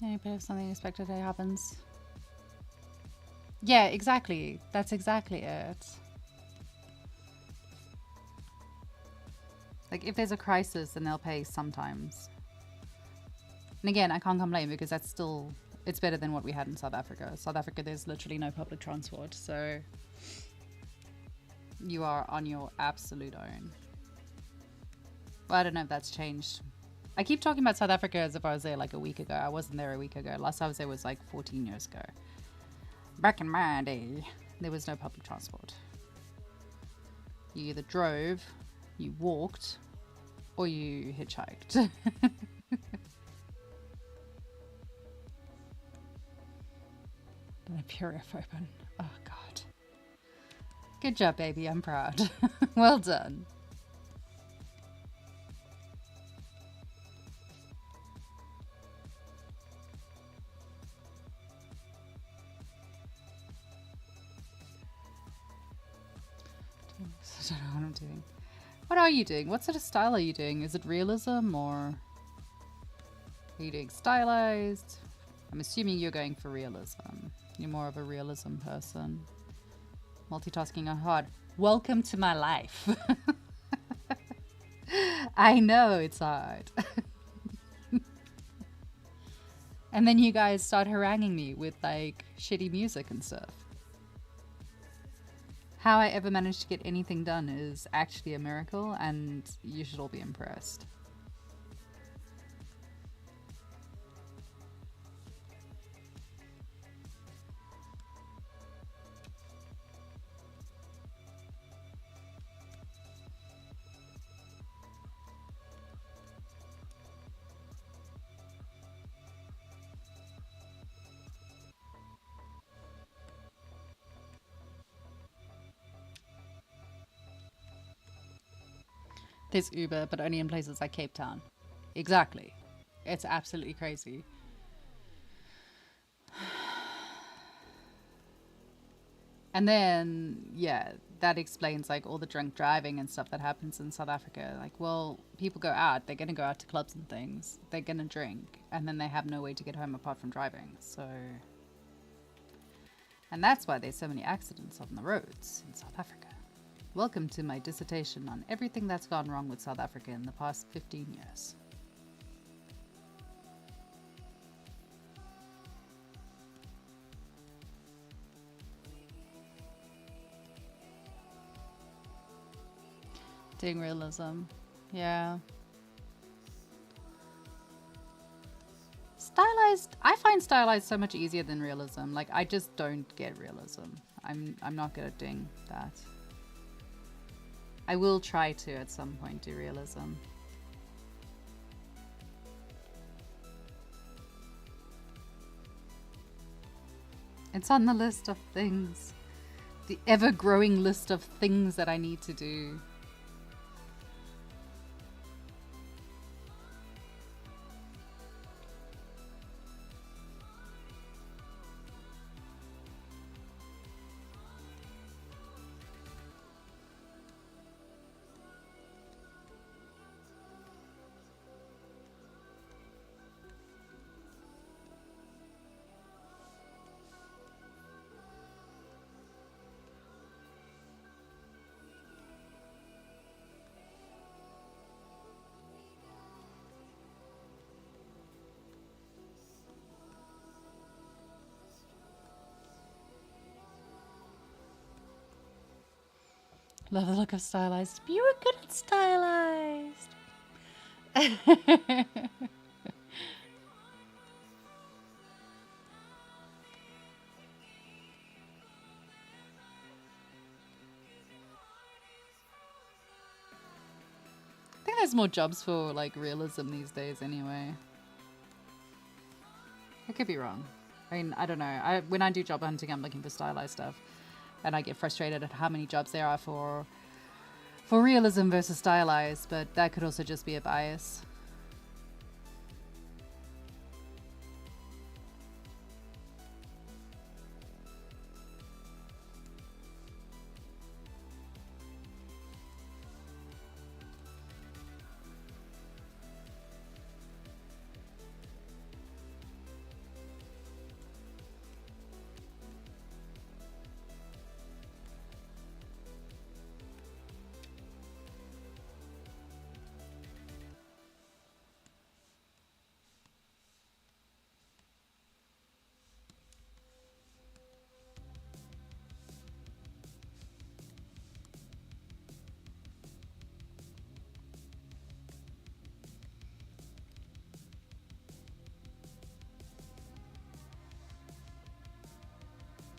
Yeah, but if something unexpected happens. Yeah, exactly. That's exactly it. Like, if there's a crisis, then they'll pay sometimes. And again, I can't complain because that's still, it's better than what we had in South Africa. South Africa, there's literally no public transport, so you are on your absolute own. Well, I don't know if that's changed. I keep talking about South Africa as if I was there like a week ago. I wasn't there a week ago. Last I was there was like 14 years ago. Back in my day, there was no public transport. You either drove, you walked, or you hitchhiked. The Pure F open. Oh, God. Good job, baby. I'm proud. Well done. I don't know what I'm doing. What are you doing? What sort of style are you doing? Is it realism or are you doing stylized? I'm assuming you're going for realism. You're more of a realism person. Multitasking are hard. Welcome to my life. I know it's hard. And then you guys start haranguing me with like shitty music and stuff. How I ever managed to get anything done is actually a miracle, and you should all be impressed. There's Uber, but only in places like Cape Town. Exactly. It's absolutely crazy. And then, yeah, that explains like all the drunk driving and stuff that happens in South Africa. Like, well, people go out, they're gonna go out to clubs and things, they're gonna drink, and then they have no way to get home apart from driving. So, and that's why there's so many accidents on the roads in South Africa. Welcome to my dissertation on everything that's gone wrong with South Africa in the past 15 years. Doing realism. Yeah. Stylized, I find stylized so much easier than realism. Like, I just don't get realism. I'm not good at doing that. I will try to at some point do realism. It's on the list of things. The ever-growing list of things that I need to do. Love the look of stylized. You were good at stylized. I think there's more jobs for like realism these days anyway. I could be wrong. I mean, I don't know. When I do job hunting, I'm looking for stylized stuff. And I get frustrated at how many jobs there are for realism versus stylized, but that could also just be a bias.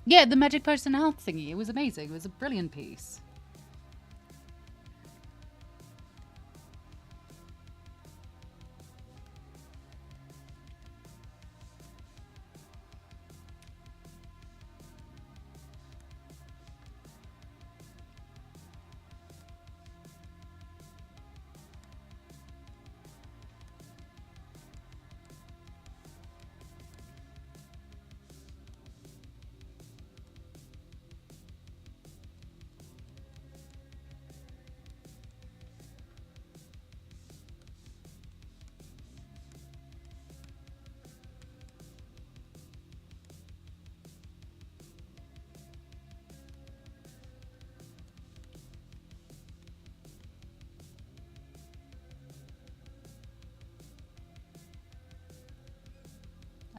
Yeah, the magic potion health thingy. It was amazing. It was a brilliant piece.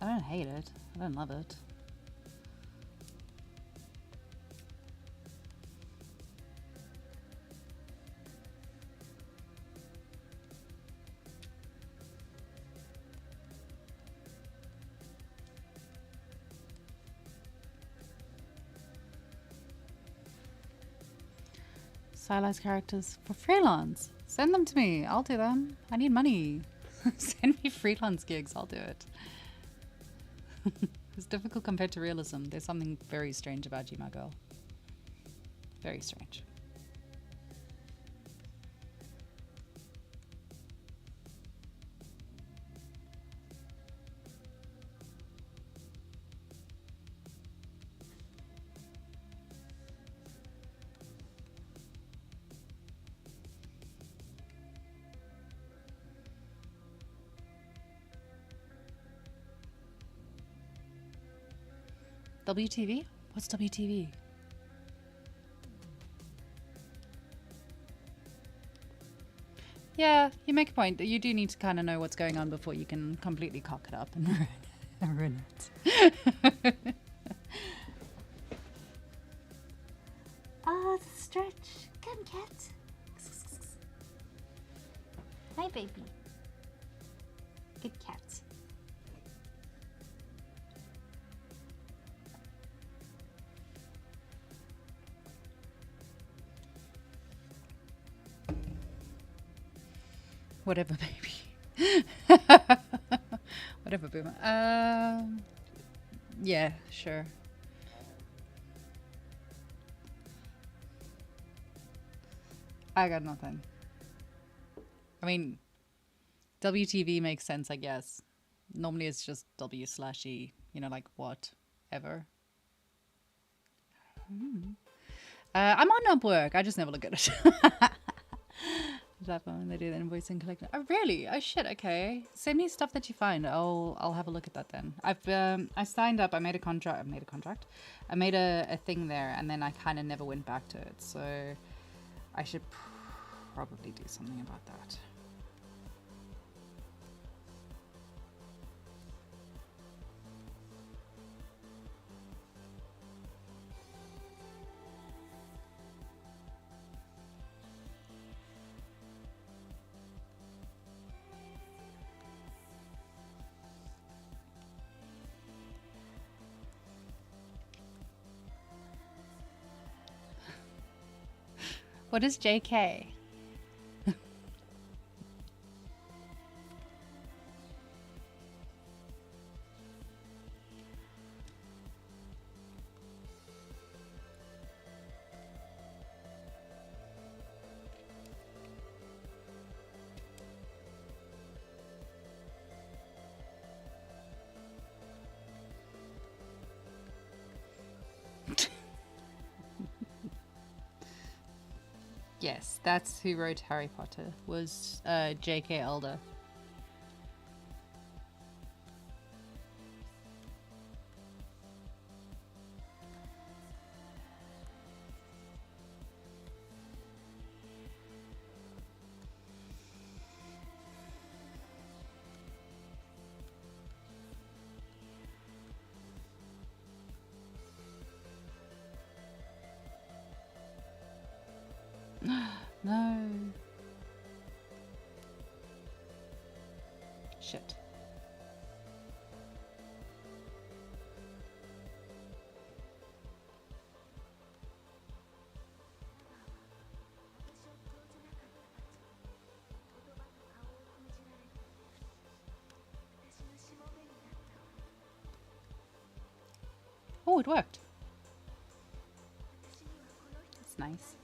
I don't hate it. I don't love it. Stylized characters for freelance. Send them to me. I'll do them. I need money. Send me freelance gigs. I'll do it. It's difficult compared to realism. There's something very strange about you, my girl. Very strange. WTV? What's WTV? Yeah, you make a point. You do need to kind of know what's going on before you can completely cock it up and ruin it. Oh, stretch. Come, cat. Hi, baby. Good cat. Whatever, baby. Whatever, boomer. Yeah, sure. I got nothing. I mean, WTV makes sense, I guess. Normally it's just W/E, you know, like whatever. I'm on Upwork. I just never look at it. That one they do the invoicing collecting. Oh really? Oh shit. Okay. Send me stuff that you find. I'll have a look at that then. I signed up. I made a contract. I made a thing there, and then I kind of never went back to it. So I should probably do something about that. What is JK? Yes, that's who wrote Harry Potter, was J.K. Elder. No. Shit. Oh, it worked. That's nice.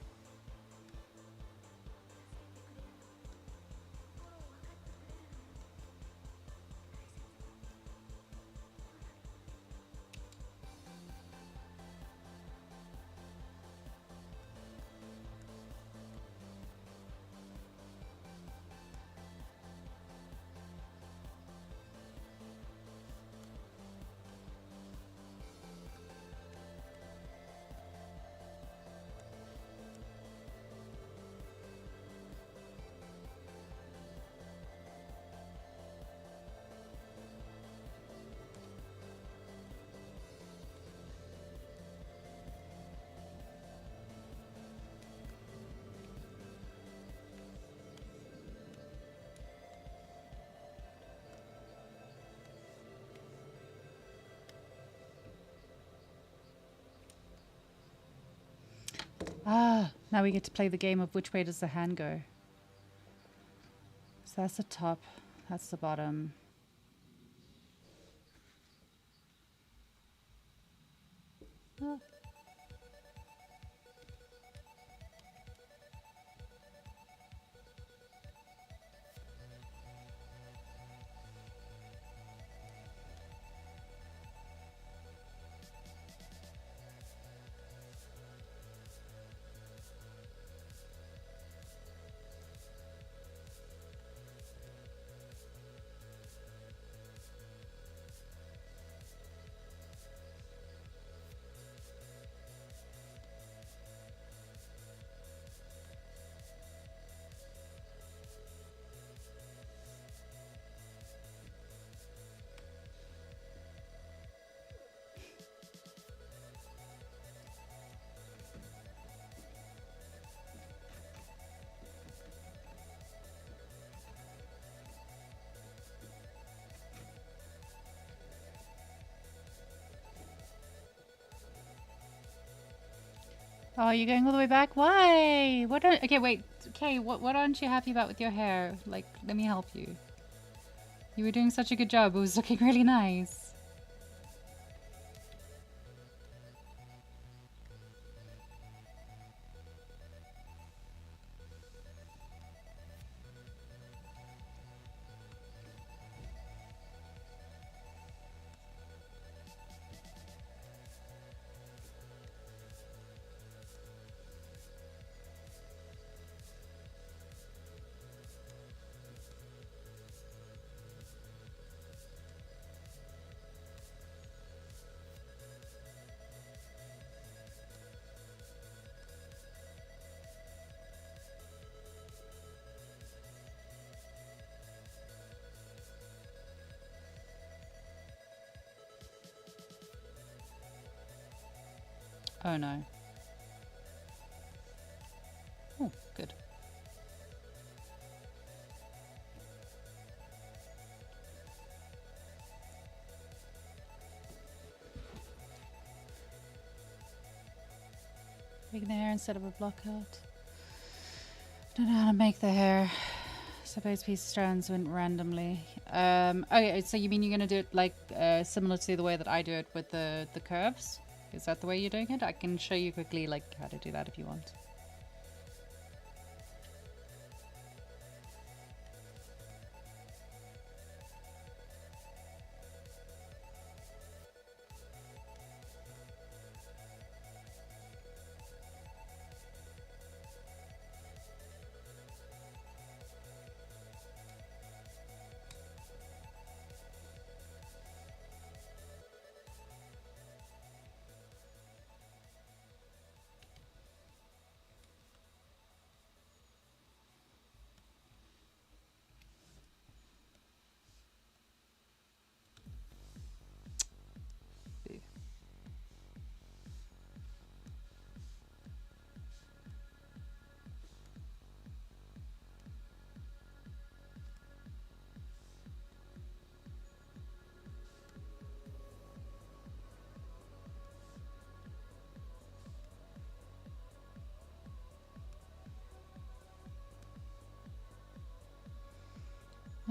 Ah, now we get to play the game of which way does the hand go. So that's the top, that's the bottom. Ah. Oh, you're going all the way back? Why? What? Okay, wait. Okay, what aren't you happy about with your hair? Like, let me help you. You were doing such a good job. It was looking really nice. Oh no. Oh, good. Making the hair instead of a block out. Don't know how to make the hair. Suppose piece strands went randomly. Okay, so you mean you're gonna do it like similar to the way that I do it with the curves? Is that the way you're doing it? I can show you quickly like how to do that if you want.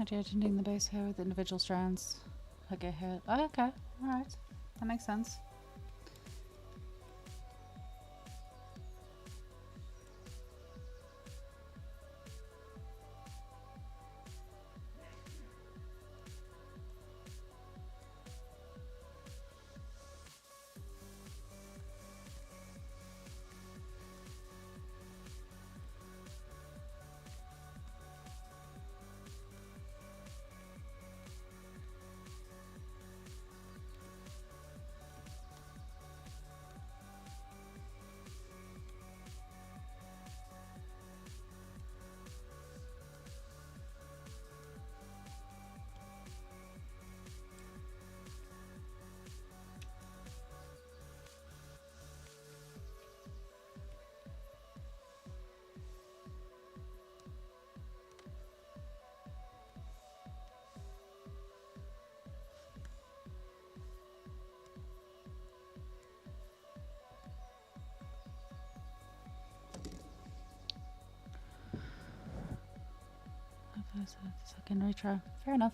Idea tinting the base hair with individual strands. Okay, hair. Oh, okay, all right, that makes sense. Second retry. Fair enough.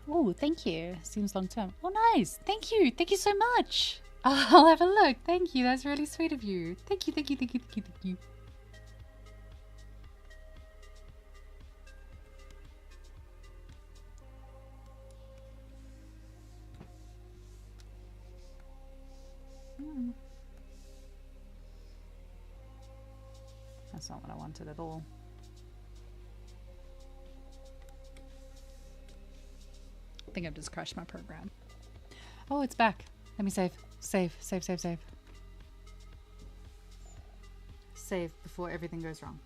Oh, thank you. Seems long term. Oh, nice. Thank you. Thank you so much. I'll have a look. Thank you. That's really sweet of you. Thank you, thank you, thank you, thank you, thank you. That's not what I wanted at all. I think I've just crashed my program. Oh, it's back. Let me save. Save, save, save, save. Save before everything goes wrong.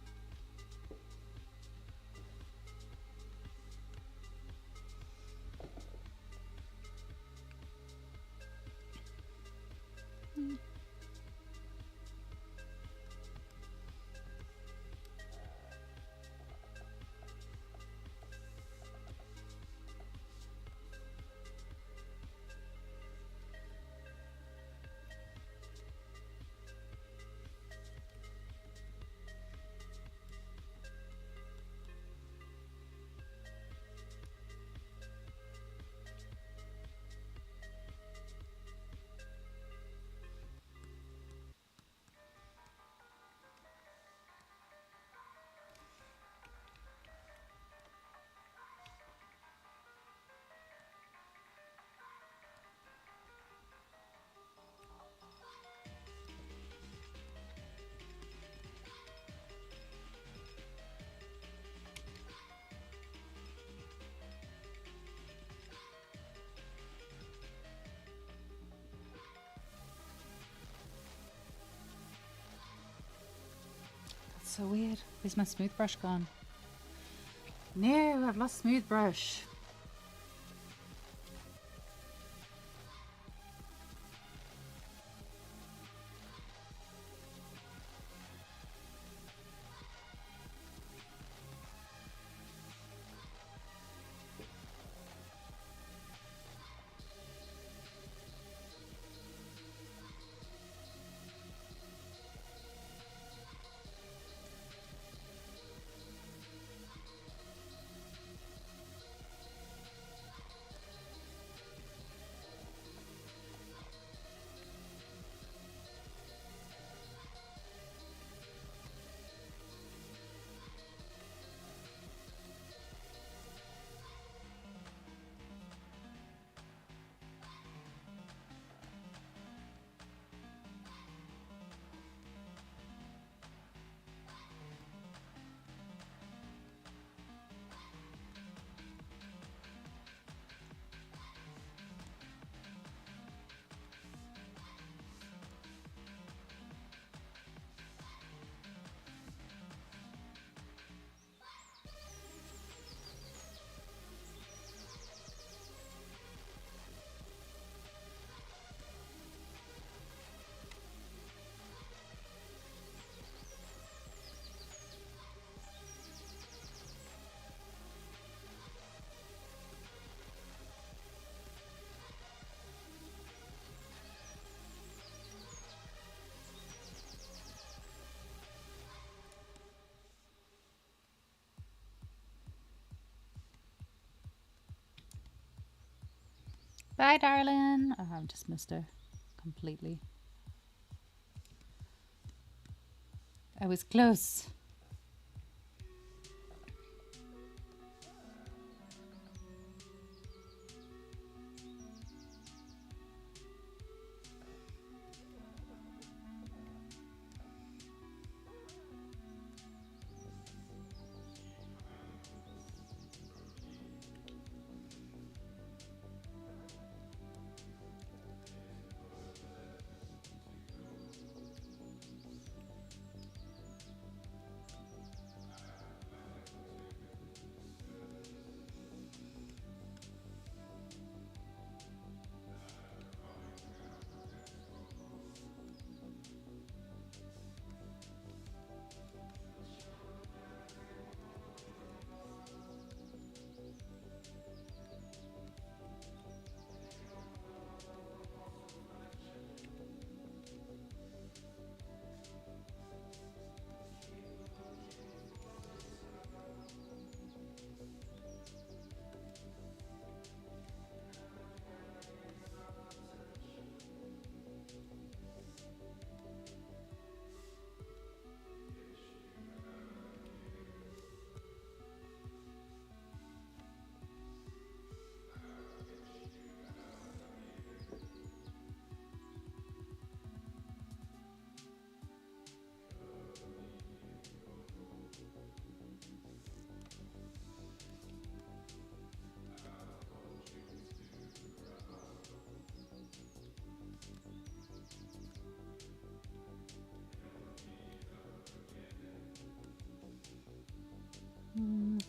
So weird. Where's my smooth brush gone? No, I've lost smooth brush. Bye, darling. Oh, I've just missed her completely. I was close.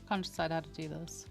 Can't decide how to do this.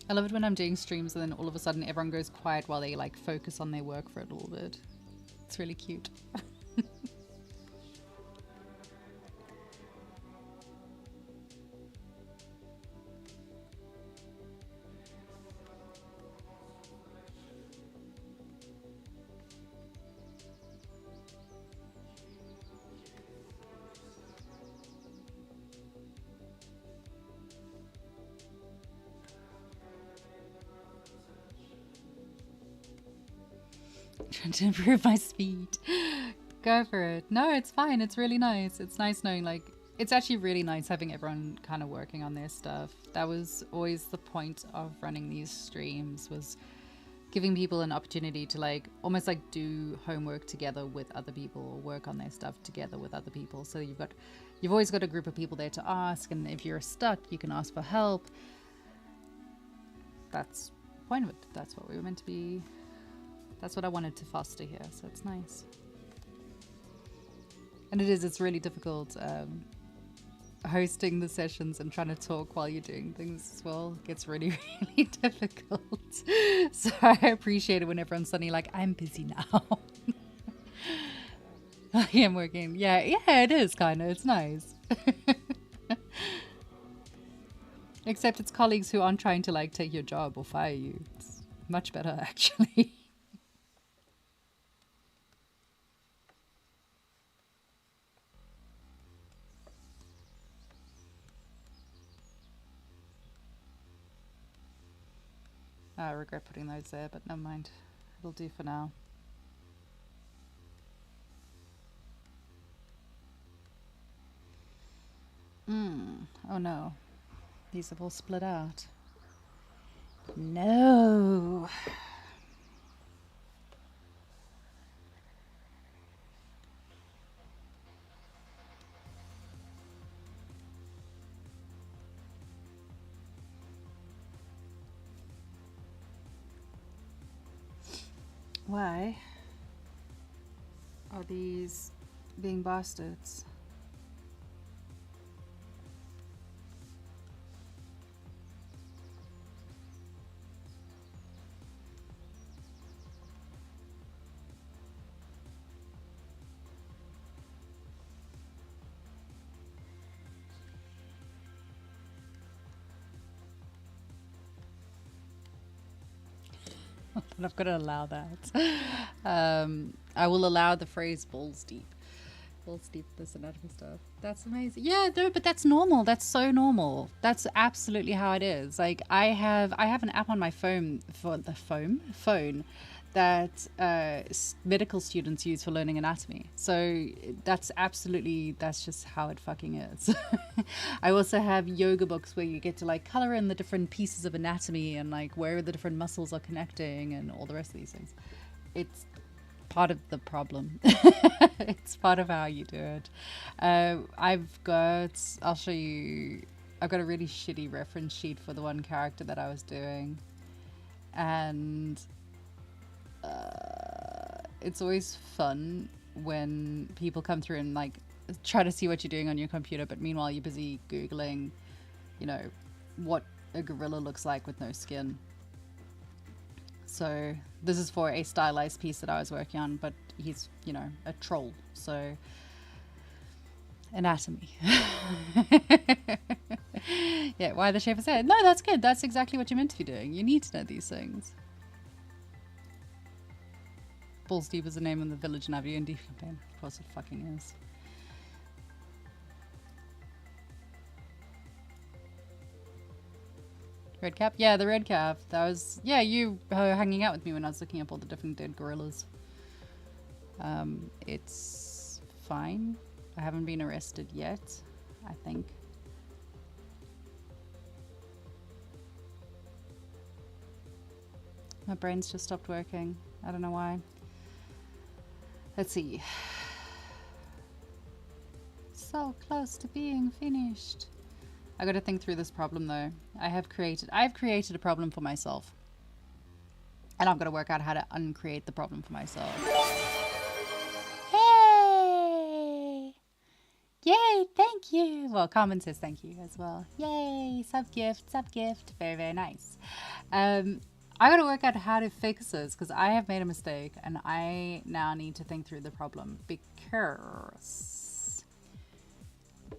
I love it when I'm doing streams and then all of a sudden everyone goes quiet while they like focus on their work for a little bit. It's really cute. Trying to improve my speed. Go for it. No, it's fine. It's really nice. It's nice knowing, like, it's actually really nice having everyone kind of working on their stuff. That was always the point of running these streams, was giving people an opportunity to like almost like do homework together with other people or work on their stuff together with other people. So you've always got a group of people there to ask, and if you're stuck, you can ask for help. That's the point of it. That's what we were meant to be. That's what I wanted to foster here, so it's nice. And it's really difficult hosting the sessions and trying to talk while you're doing things as well. It gets really, really difficult. So I appreciate it when everyone's suddenly like, I'm busy now. I am working. Yeah, it is kind of. It's nice. Except it's colleagues who aren't trying to like take your job or fire you. It's much better, actually. I regret putting those there, but never mind. It'll do for now. Oh no. These have all split out. No. Why are these being bastards? And I've got to allow that. I will allow the phrase balls deep. Balls deep, this and other stuff. That's amazing. Yeah, no, but that's normal. That's so normal. That's absolutely how it is. Like I have an app on my phone for the phone that medical students use for learning anatomy. So that's just how it fucking is. I also have yoga books where you get to like color in the different pieces of anatomy and like where the different muscles are connecting and all the rest of these things. It's part of the problem. It's part of how you do it. I'll show you, I've got a really shitty reference sheet for the one character that I was doing, and it's always fun when people come through and like try to see what you're doing on your computer, but meanwhile you're busy googling, you know, what a gorilla looks like with no skin. So this is for a stylized piece that I was working on, but he's, you know, a troll, so anatomy. Yeah, why the chef said, no, that's good. That's exactly what you're meant to be doing. You need to know these things. Balls Deep is the name of the village in our D&D campaign. Of course it fucking is. Red cap? Yeah, the red cap. That was... Yeah, you were hanging out with me when I was looking up all the different dead gorillas. It's fine. I haven't been arrested yet, I think. My brain's just stopped working. I don't know why. Let's see. So close to being finished. I gotta think through this problem though. I've created a problem for myself. And I've got to work out how to uncreate the problem for myself. Hey! Yay, thank you! Well, Carmen says thank you as well. Yay, sub gift. Very, very nice. I gotta work out how to fix this because I have made a mistake and I now need to think through the problem because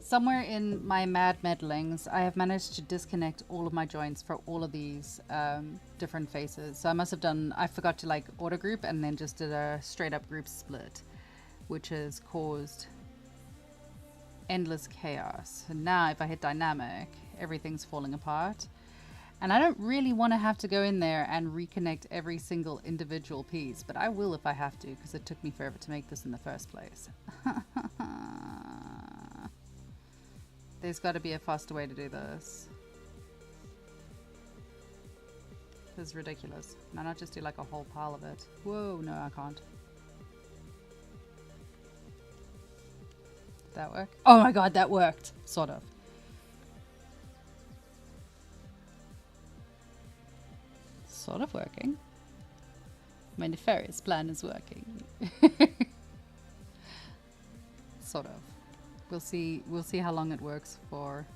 somewhere in my mad meddlings, I have managed to disconnect all of my joints for all of these different faces. So I must have done, I forgot to like auto group and then just did a straight up group split, which has caused endless chaos. And now if I hit dynamic, everything's falling apart. And I don't really want to have to go in there and reconnect every single individual piece, but I will if I have to, because it took me forever to make this in the first place. There's got to be a faster way to do this. This is ridiculous. Can I not just do like a whole pile of it? Whoa, no, I can't. Did that work? Oh my god, that worked. Sort of. Sort of working. My nefarious plan is working. Sort of. We'll see how long it works for.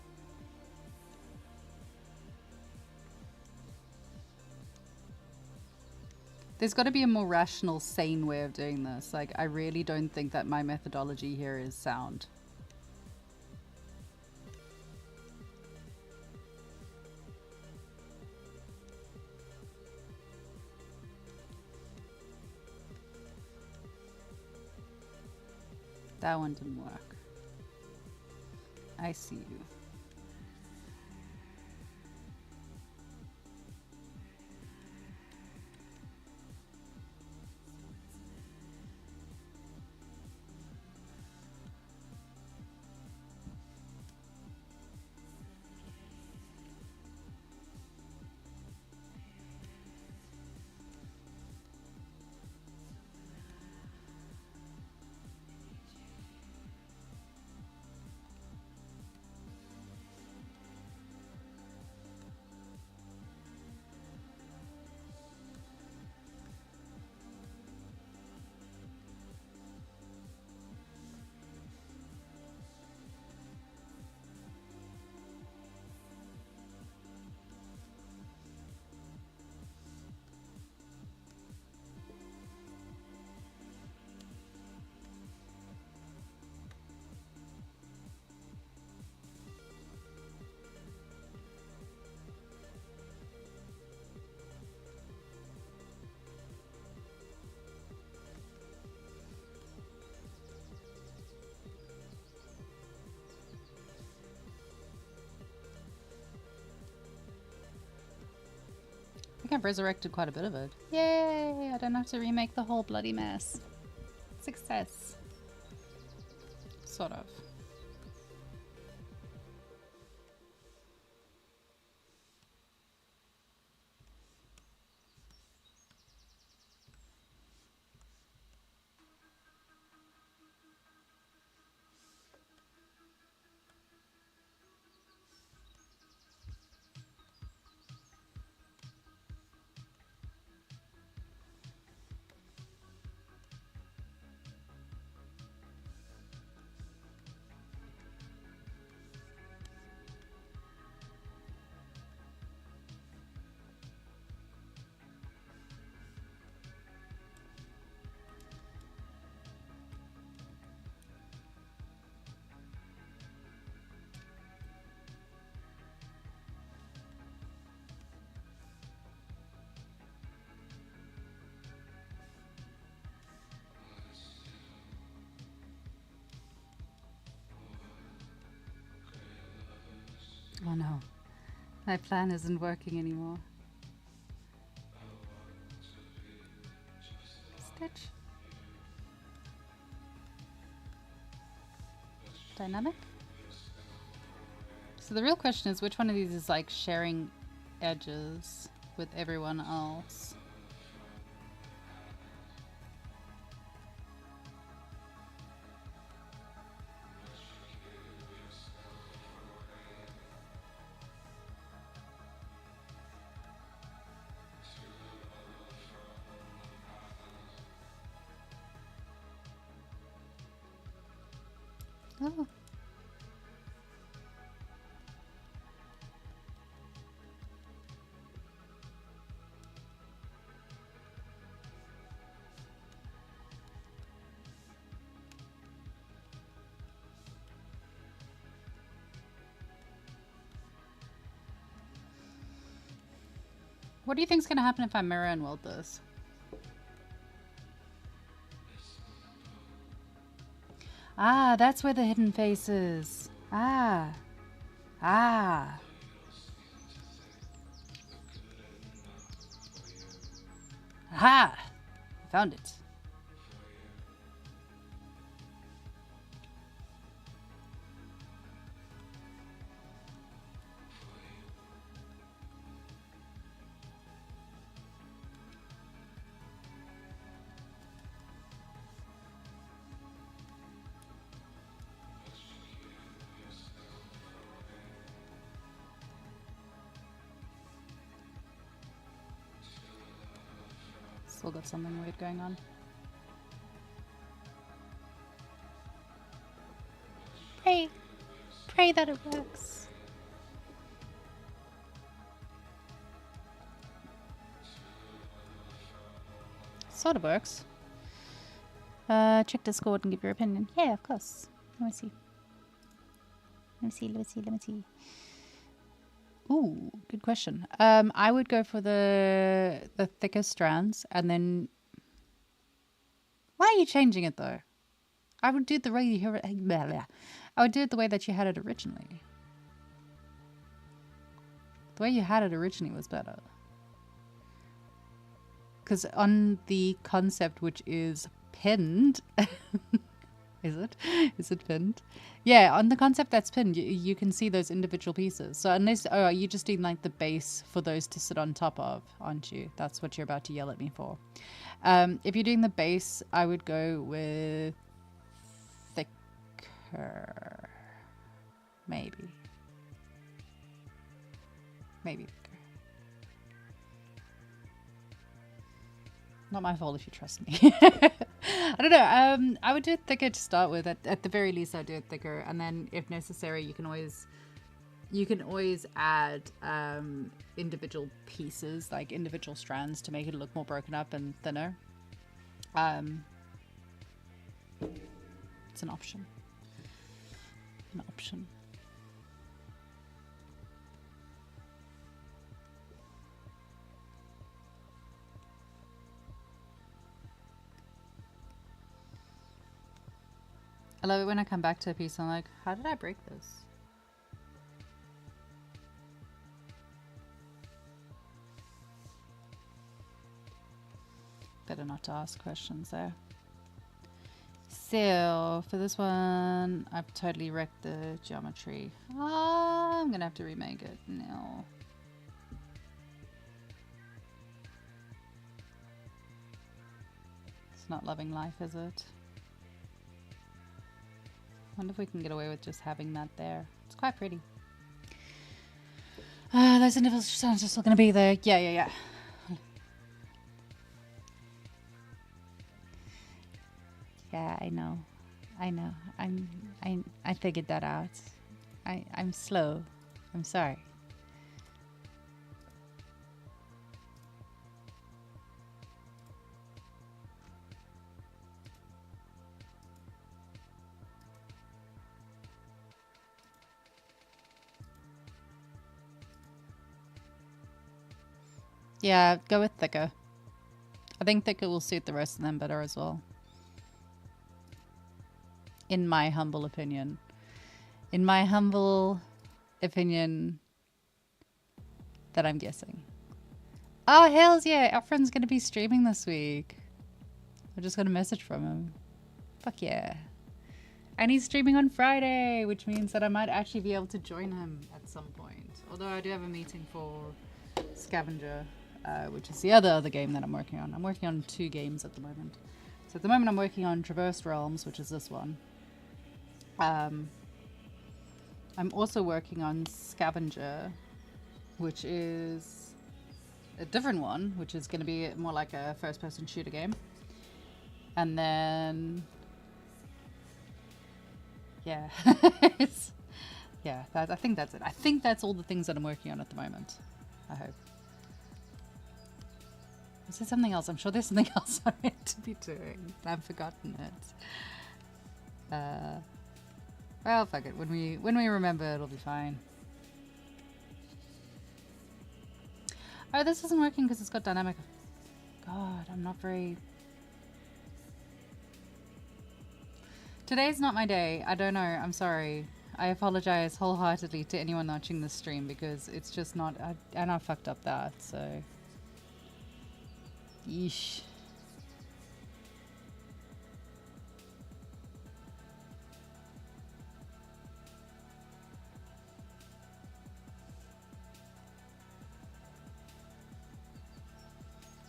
There's got to be a more rational, sane way of doing this. Like, I really don't think that my methodology here is sound. That one didn't work. I see you. I think I've resurrected quite a bit of it. Yay! I don't have to remake the whole bloody mess. Success. Sort of. Oh no. My plan isn't working anymore. Stitch. Dynamic? So the real question is which one of these is like sharing edges with everyone else? Oh. What do you think's gonna happen if I mirror and weld this? Ah, that's where the hidden face is. Ah. Ah. Aha! I found it. Still got something weird going on. Pray. Pray that it works. Sort of works. Check Discord and give your opinion. Yeah, of course. Let me see. Let me see. Ooh, good question. I would go for the thicker strands and then... Why are you changing it though? I would do it the way you I would do it the way that you had it originally. The way you had it originally was better. Because on the concept, which is pinned... Is it? Is it pinned? Yeah, on the concept that's pinned, you can see those individual pieces. So unless... Oh, you're just doing like the base for those to sit on top of, aren't you? That's what you're about to yell at me for. If you're doing the base, I would go with... thicker. Maybe. Maybe thicker. Not my fault if you trust me. I don't know. I would do it thicker to start with. At the very least, I'd do it thicker, and then if necessary, you can always add individual pieces, like individual strands, to make it look more broken up and thinner. It's an option. An option. I love it when I come back to a piece and I'm like, how did I break this? Better not to ask questions there. So, for this one, I've totally wrecked the geometry. I'm gonna have to remake it. No. It's not loving life, is it? Wonder if we can get away with just having that there. It's quite pretty. Those individual sounds just going to be there. Yeah. Yeah, I know. I figured that out. I'm slow. I'm sorry. Yeah, go with thicker. I think thicker will suit the rest of them better as well. In my humble opinion. In my humble opinion that I'm guessing. Oh, hells yeah. Our friend's going to be streaming this week. I just got a message from him. Fuck yeah. And he's streaming on Friday, which means that I might actually be able to join him at some point. Although I do have a meeting for Scavenger, which is the other game that I'm working on. I'm working on 2 games at the moment. So at the moment I'm working on Traversed Realms, which is this one. I'm also working on Scavenger, which is a different one, which is going to be more like a first-person shooter game. And then... yeah. I think that's it. I think that's all the things that I'm working on at the moment. I hope. Is there something else? I'm sure there's something else I'm meant to be doing. I've forgotten it. Well, fuck it. When we remember, it'll be fine. Oh, this isn't working because it's got dynamic. God, I'm not very... Today's not my day. I don't know. I'm sorry. I apologize wholeheartedly to anyone watching this stream because it's just not... and I fucked up that, so... Yeesh.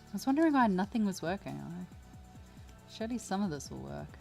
I was wondering why nothing was working. Surely some of this will work.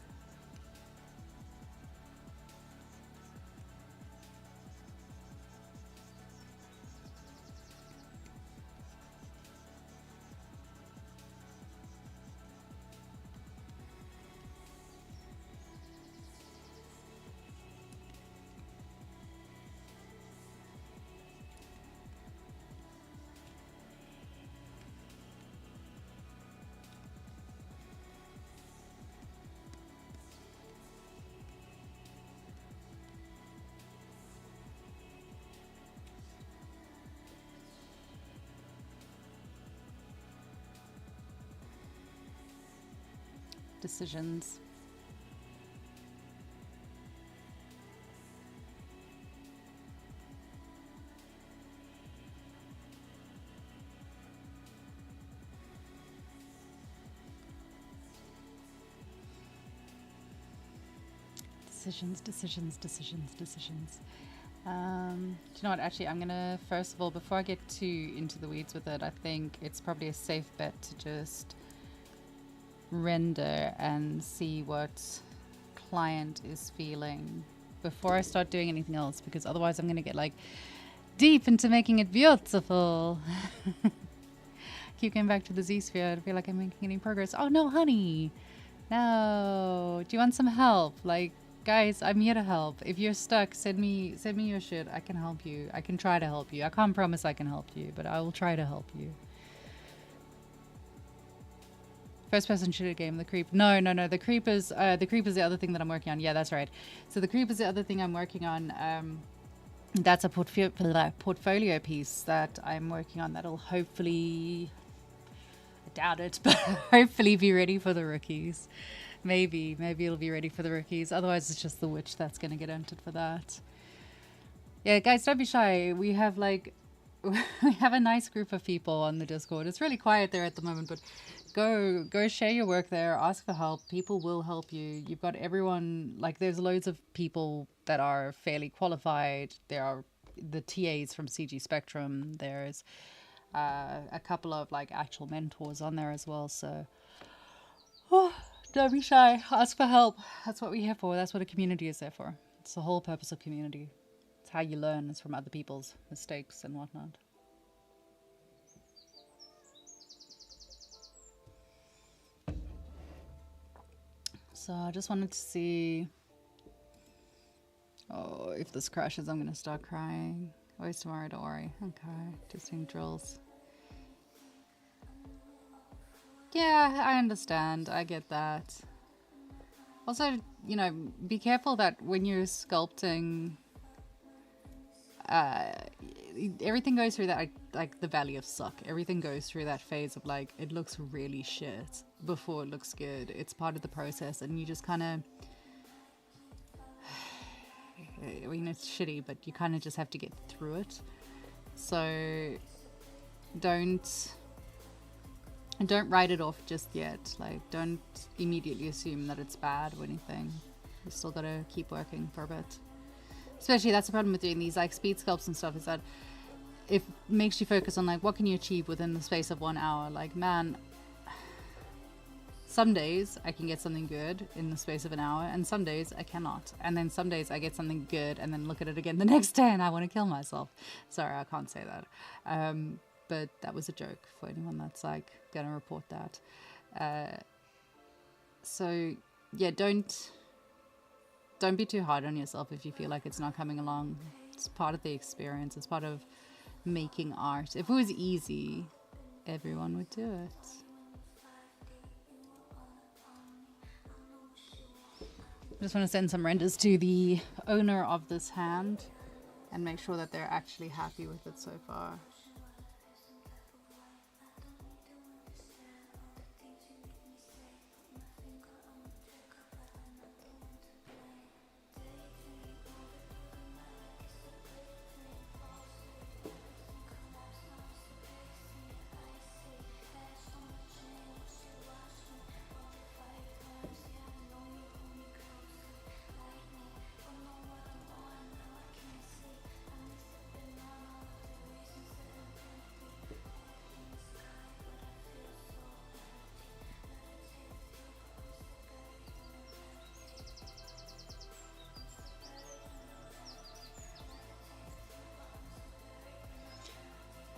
Decisions. Decisions. Do you know what? Actually, I'm gonna first of all, before I get too into the weeds with it, I think it's probably a safe bet to just render and see what client is feeling before I start doing anything else, because otherwise I'm gonna get like deep into making it beautiful. Keep going back to the Z-sphere. I feel like I'm making any progress. Oh no, honey. No. Do you want some help? Like, guys, I'm here to help. If you're stuck, send me your shit. I can help you. I can try to help you. I can't promise I can help you, but I will try to help you. First person shooter game, the creep. No. The creep is the other thing that I'm working on. Yeah, that's right. So the creep is the other thing I'm working on. That's a portfolio piece that I'm working on that'll hopefully, I doubt it, but hopefully be ready for the rookies. Maybe it'll be ready for the rookies. Otherwise it's just the witch that's going to get entered for that. Yeah, guys, don't be shy. We have like we have a nice group of people on the Discord. It's really quiet there at the moment, but go share your work there. Ask for help. People will help you. You've got everyone, like there's loads of people that are fairly qualified. There are the TAs from CG Spectrum. There's a couple of like actual mentors on there as well. So don't be shy. Ask for help. That's what we're here for. That's what a community is there for. It's the whole purpose of community. It's how you learn. It's from other people's mistakes and whatnot. So I just wanted to see... oh, if this crashes, I'm going to start crying. Always tomorrow, don't worry. Okay, just doing drills. Yeah, I understand. I get that. Also, you know, be careful that when you're sculpting, everything goes through that, like the valley of suck. Everything goes through that phase of like, it looks really shit before it looks good. It's part of the process, and you just kind of... I mean, it's shitty, but you kind of just have to get through it. So don't write it off just yet. Like, don't immediately assume that it's bad or anything. You still gotta keep working for a bit. Especially, that's the problem with doing these like speed sculpts and stuff, is that it makes you focus on like what can you achieve within the space of 1 hour. Like, man, some days I can get something good in the space of an hour, and some days I cannot. And then some days I get something good and then look at it again the next day and I want to kill myself. Sorry, I can't say that. But that was a joke for anyone that's like gonna report that. So yeah, don't be too hard on yourself if you feel like it's not coming along. It's part of the experience. It's part of making art. If it was easy, everyone would do it. I just want to send some renders to the owner of this hand and make sure that they're actually happy with it so far.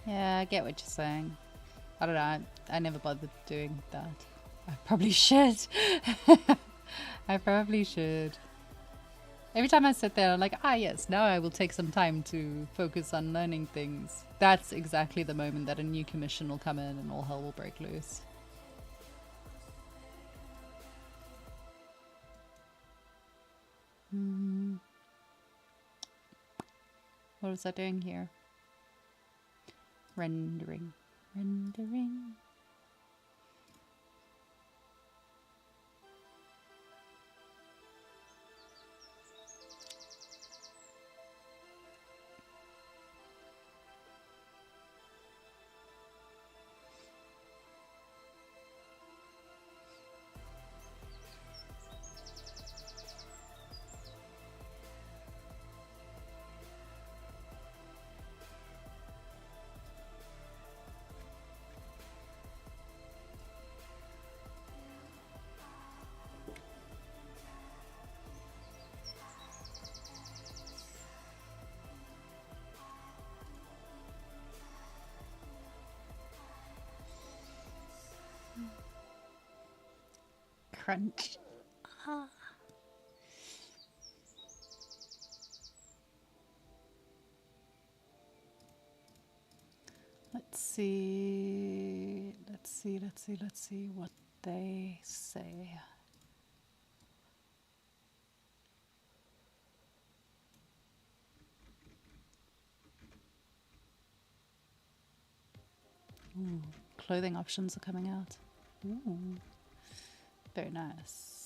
Yeah, I get what you're saying. I don't know. I never bothered doing that. I probably should. I probably should. Every time I sit there, I'm like, yes, now I will take some time to focus on learning things. That's exactly the moment that a new commission will come in and all hell will break loose. What was I doing here? Rendering. Crunch. Let's see what they say. Ooh, clothing options are coming out. Ooh, very nice.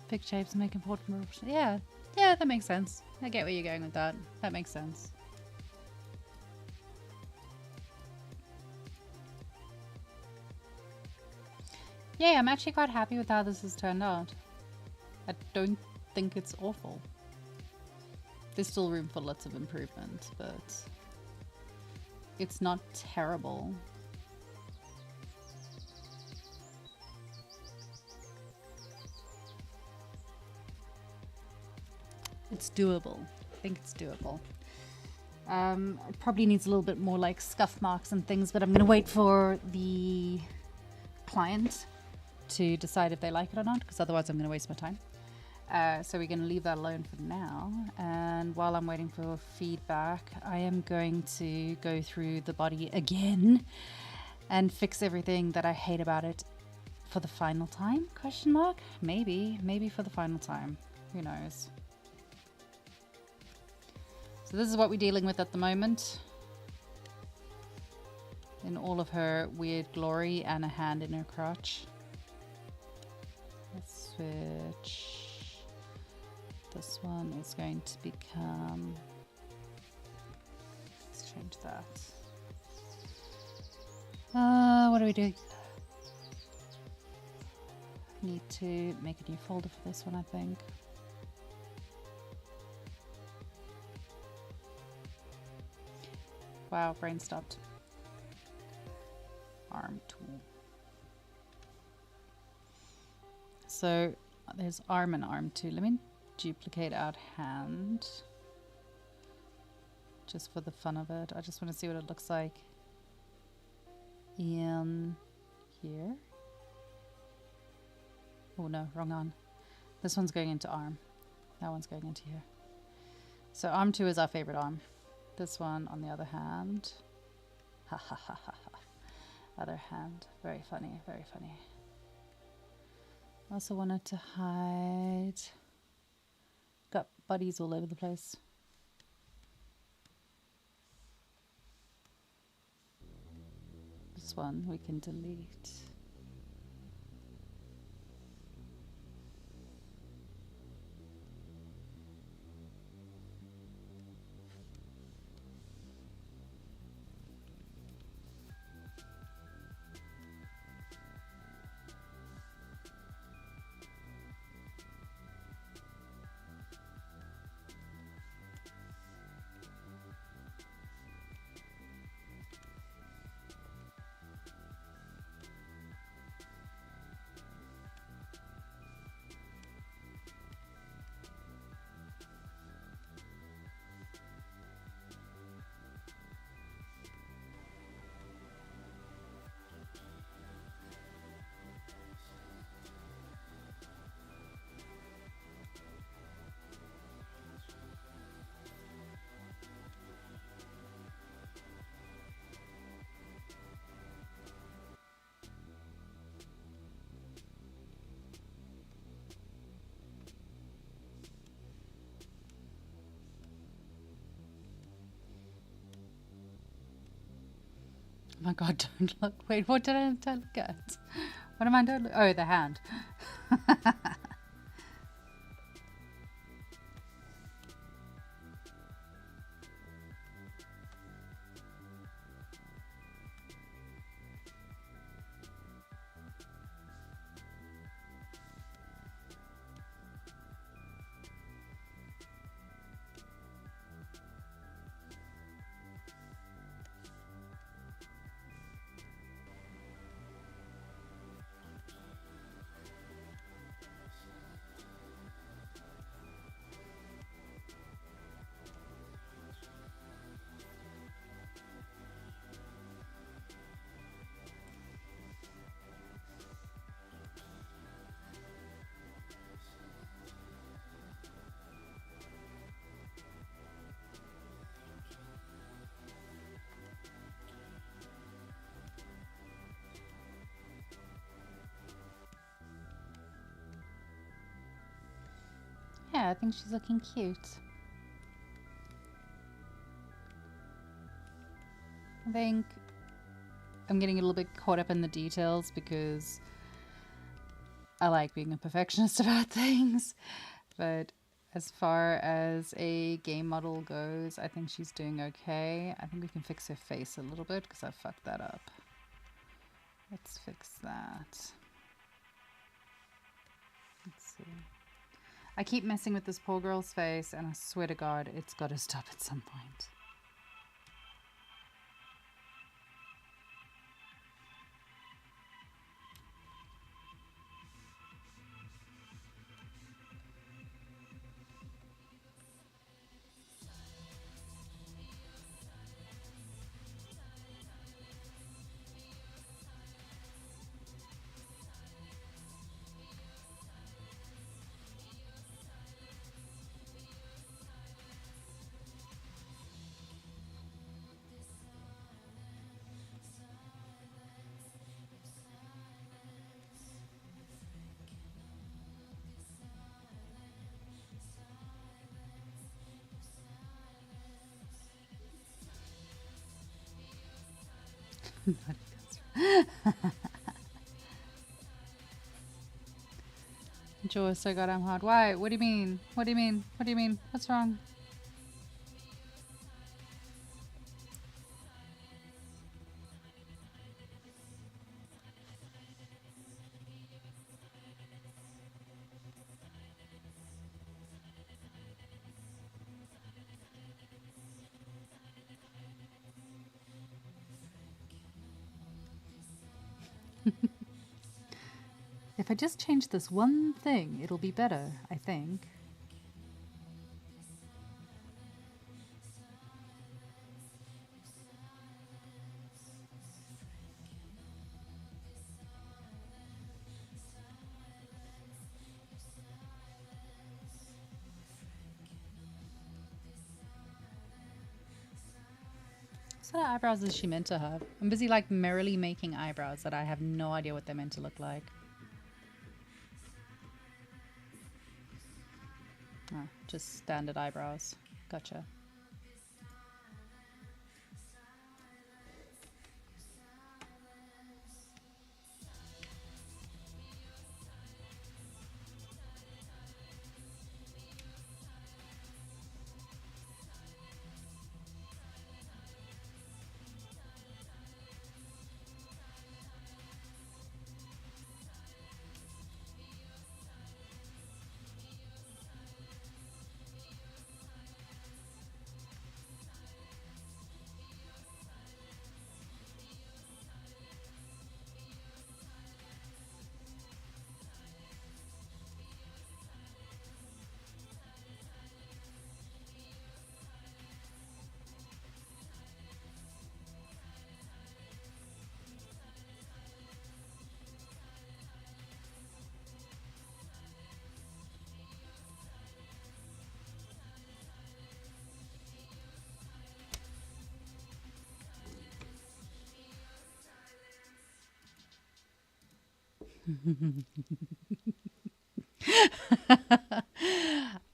Big shapes make important moves. Yeah, that makes sense. I get where you're going with that. That makes sense. Yeah, I'm actually quite happy with how this has turned out. I don't think it's awful. There's still room for lots of improvement, but it's not terrible. It's doable. I think it's doable. It probably needs a little bit more like scuff marks and things, but I'm going to wait for the client to decide if they like it or not, because otherwise I'm going to waste my time. So we're going to leave that alone for now. And while I'm waiting for feedback, I am going to go through the body again and fix everything that I hate about it for the final time? Question mark? Maybe for the final time. Who knows? So this is what we're dealing with at the moment. In all of her weird glory and a hand in her crotch. Let's switch. This one is going to become... Let's change that. What are we doing? Need to make a new folder for this one, I think. Wow, brain stopped. Arm tool. So there's arm and arm too. Let me duplicate out hand. Just for the fun of it. I just want to see what it looks like in here. Oh no, wrong arm. This one's going into arm. That one's going into here. So arm 2 is our favorite arm. This one on the other hand. Ha ha ha ha ha. Other hand. Very funny, very funny. Also wanted to hide. Got buddies all over the place. This one we can delete. Oh my god, don't look. Wait, what did I look at? What am I doing? Oh, the hand. Yeah, I think she's looking cute. I think I'm getting a little bit caught up in the details because I like being a perfectionist about things. But as far as a game model goes, I think she's doing okay. I think we can fix her face a little bit because I fucked that up. Let's fix that. Let's see. I keep messing with this poor girl's face and I swear to God, it's got to stop at some point. Jaw is so goddamn hard. Why? What do you mean? What do you mean? What do you mean? What's wrong? If I just change this one thing, it'll be better, I think. What sort of eyebrows is she meant to have? I'm busy like merrily making eyebrows that I have no idea what they're meant to look like. Oh, just standard eyebrows. Gotcha.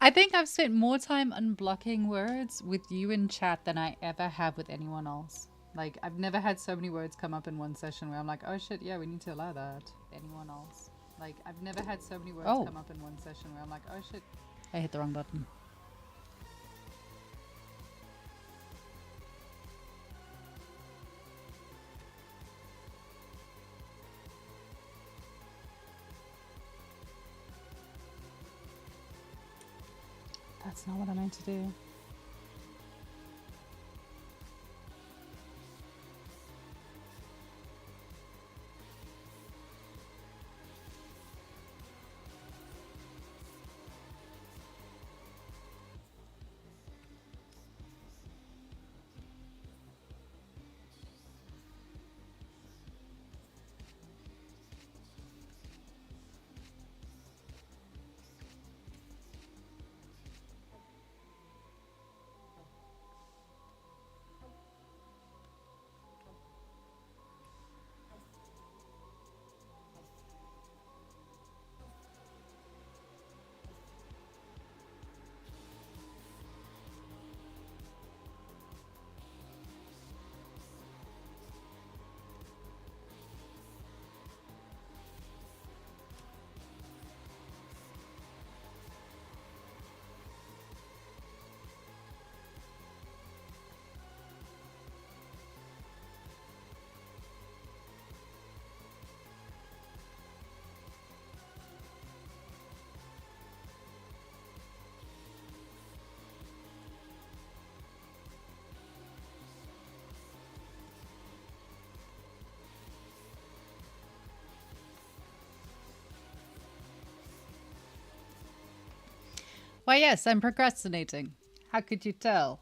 I think I've spent more time unblocking words with you in chat than I ever have with anyone else. Like, I've never had so many words come up in one session where I'm like, oh shit, yeah, we need to allow that. Anyone else. Like, I've never had so many words come up in one session where I'm like, oh shit. I hit the wrong button. That's not what I meant to do. Why, yes, I'm procrastinating. How could you tell?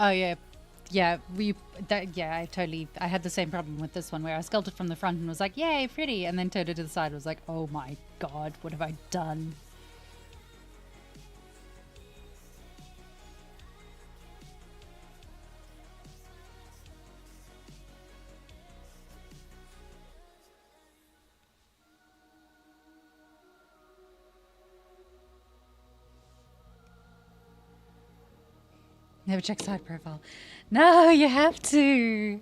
Oh yeah, yeah. I had the same problem with this one where I sculpted from the front and was like, "Yay, pretty," and then turned it to the side and was like, "Oh my god, what have I done?" Never check side profile. No, you have to.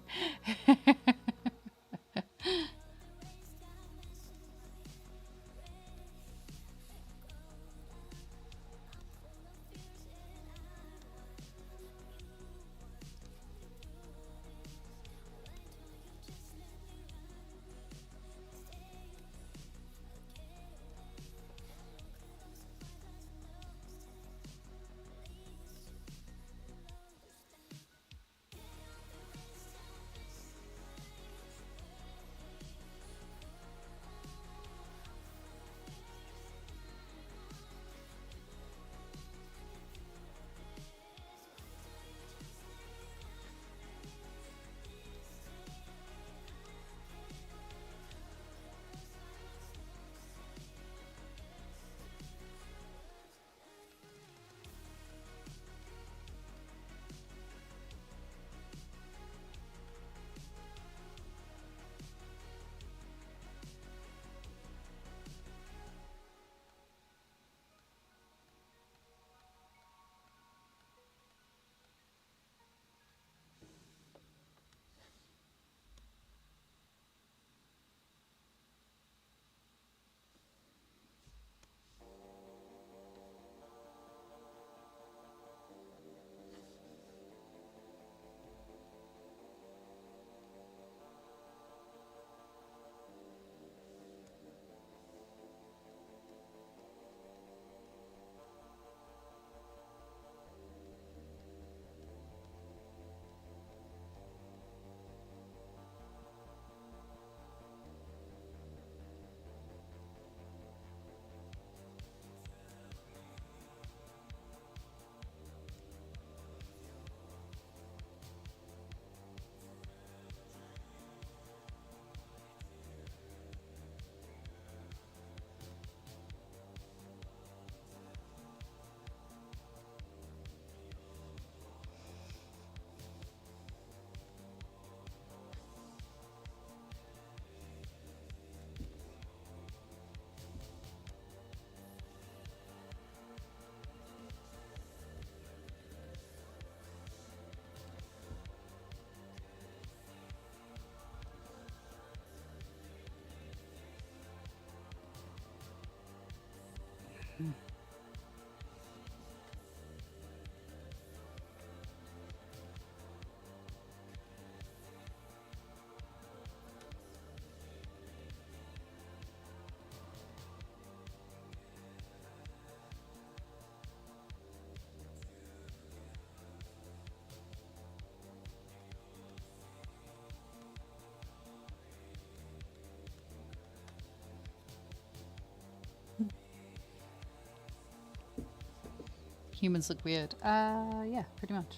Humans look weird. Yeah, pretty much.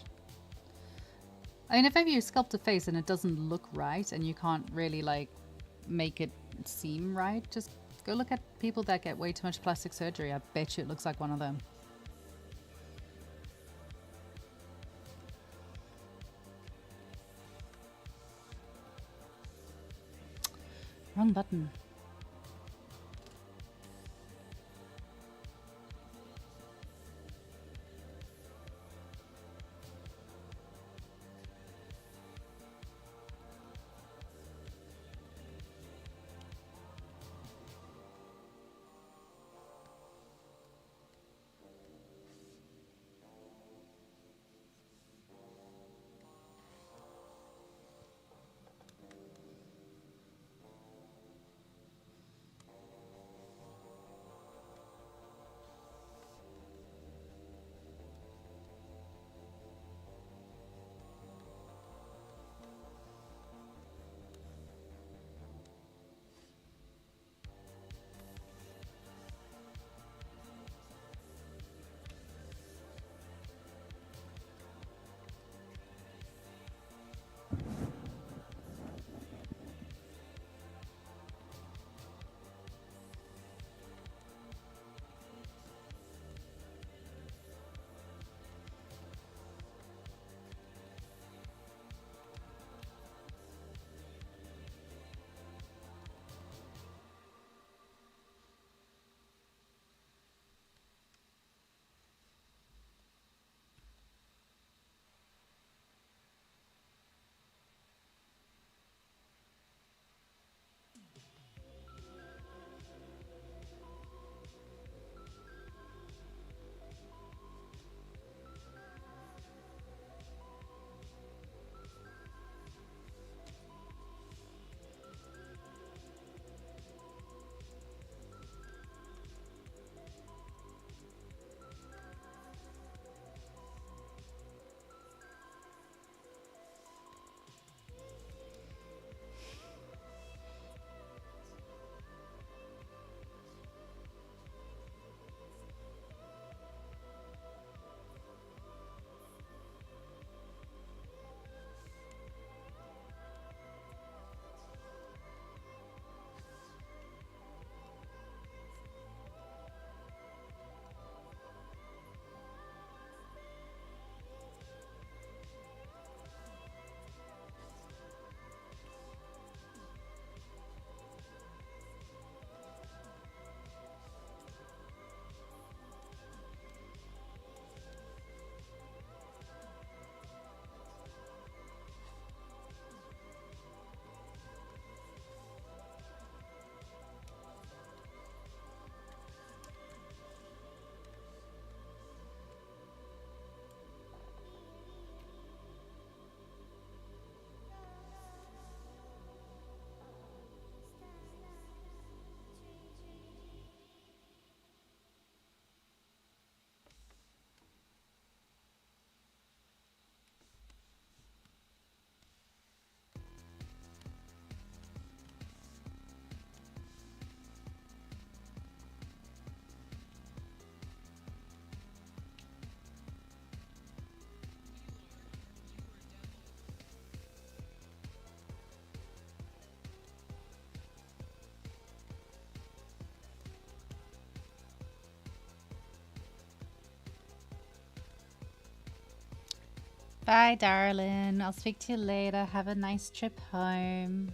I mean, if ever you sculpt a face and it doesn't look right and you can't really like make it seem right, just go look at people that get way too much plastic surgery. I bet you it looks like one of them. Wrong button. Bye, darling. I'll speak to you later. Have a nice trip home.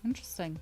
Interesting.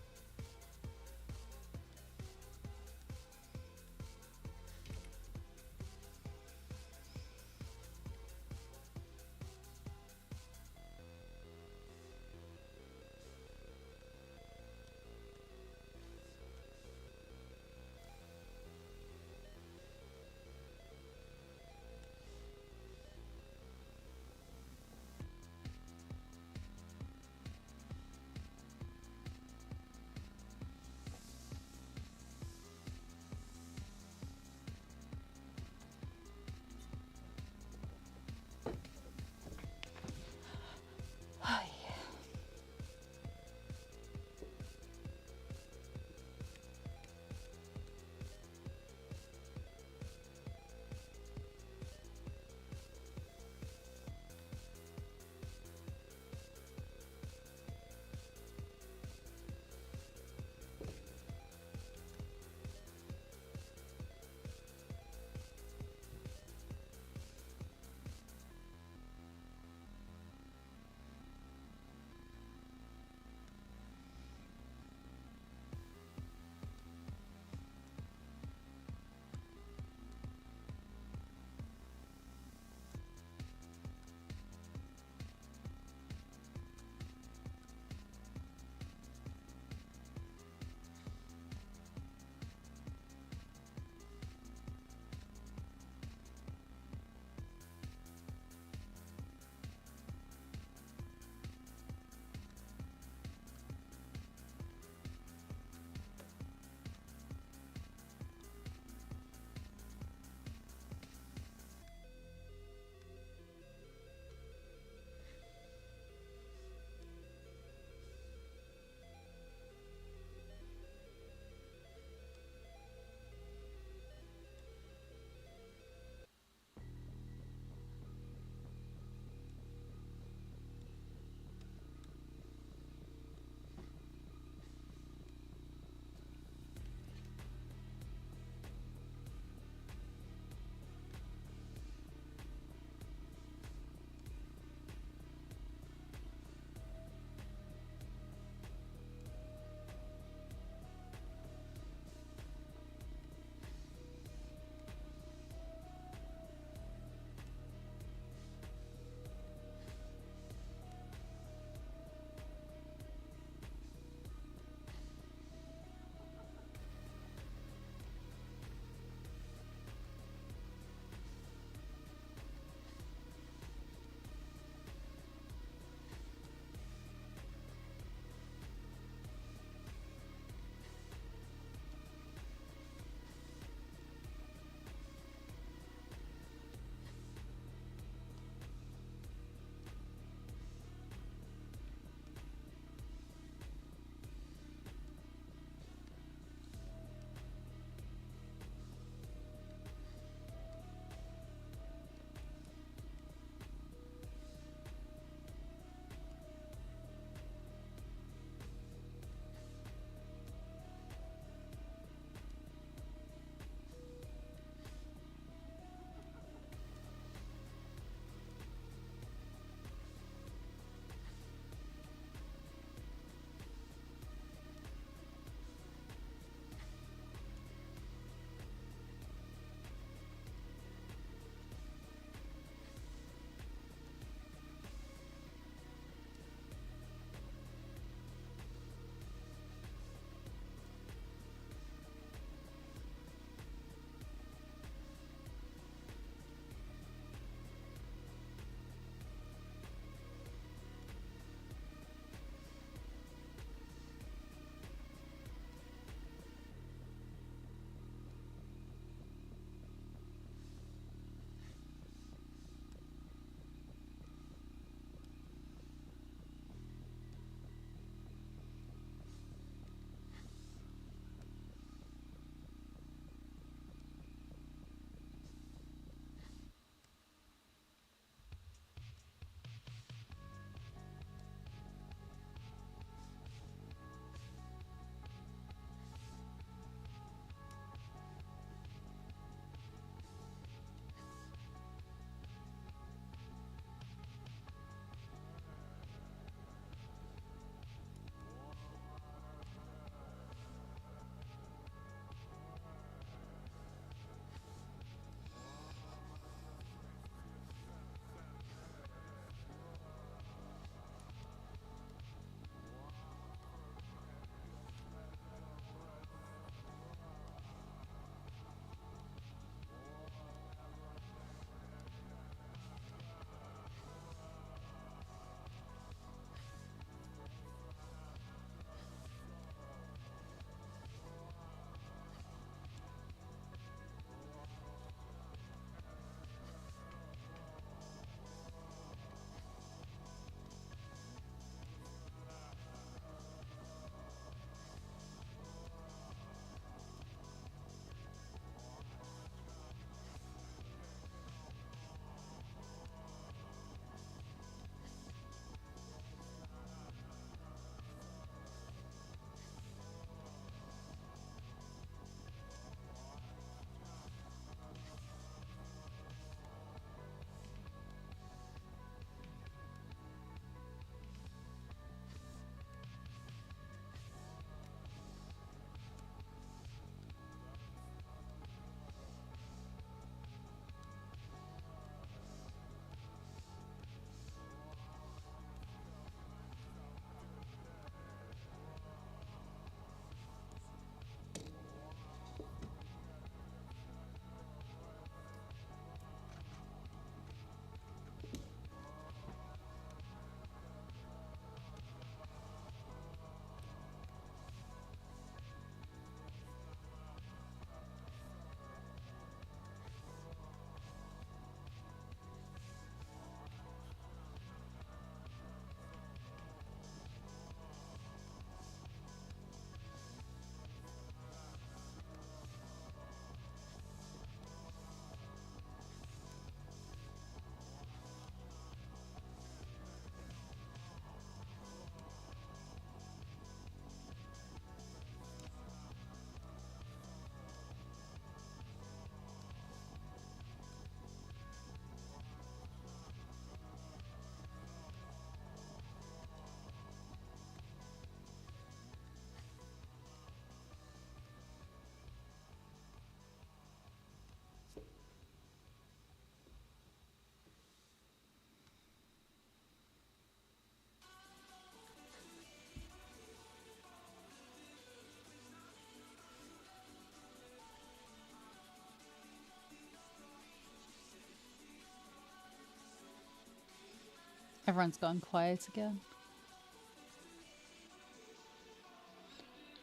Everyone's gone quiet again.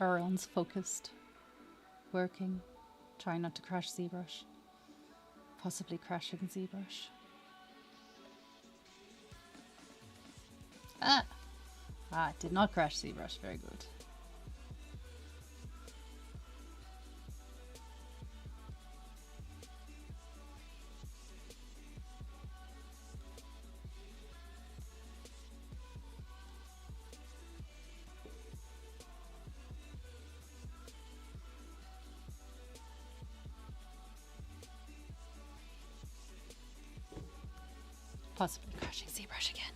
Everyone's focused, working, trying not to crash Zbrush. Possibly crashing Zbrush. It did not crash Zbrush. Very good. Possibly crashing Zbrush again.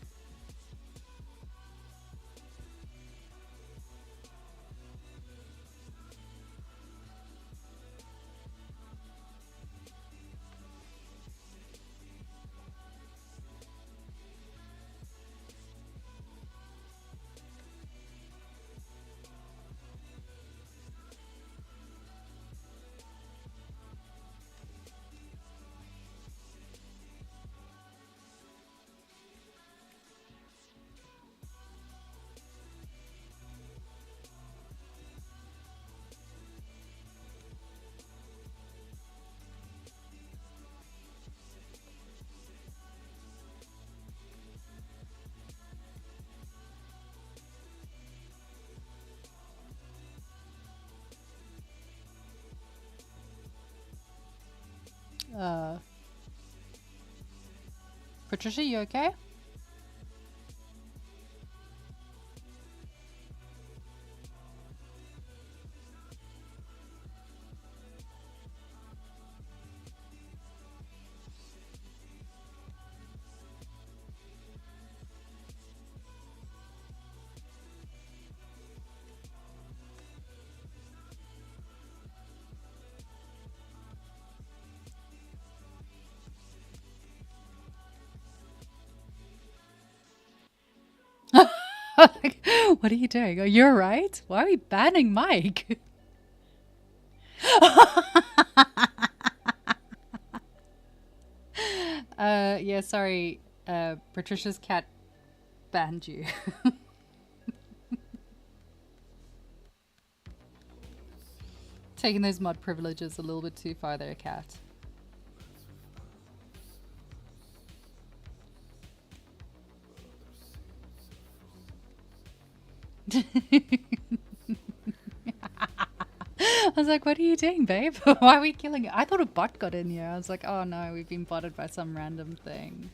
Patricia, you okay? What are you doing? Are you alright? Why are we banning Mike? Yeah, sorry. Patricia's cat banned you. Taking those mod privileges a little bit too far there, cat. I was like, what are you doing, babe? Why are we killing it? I thought a bot got in here. I was like, oh no, we've been botted by some random thing.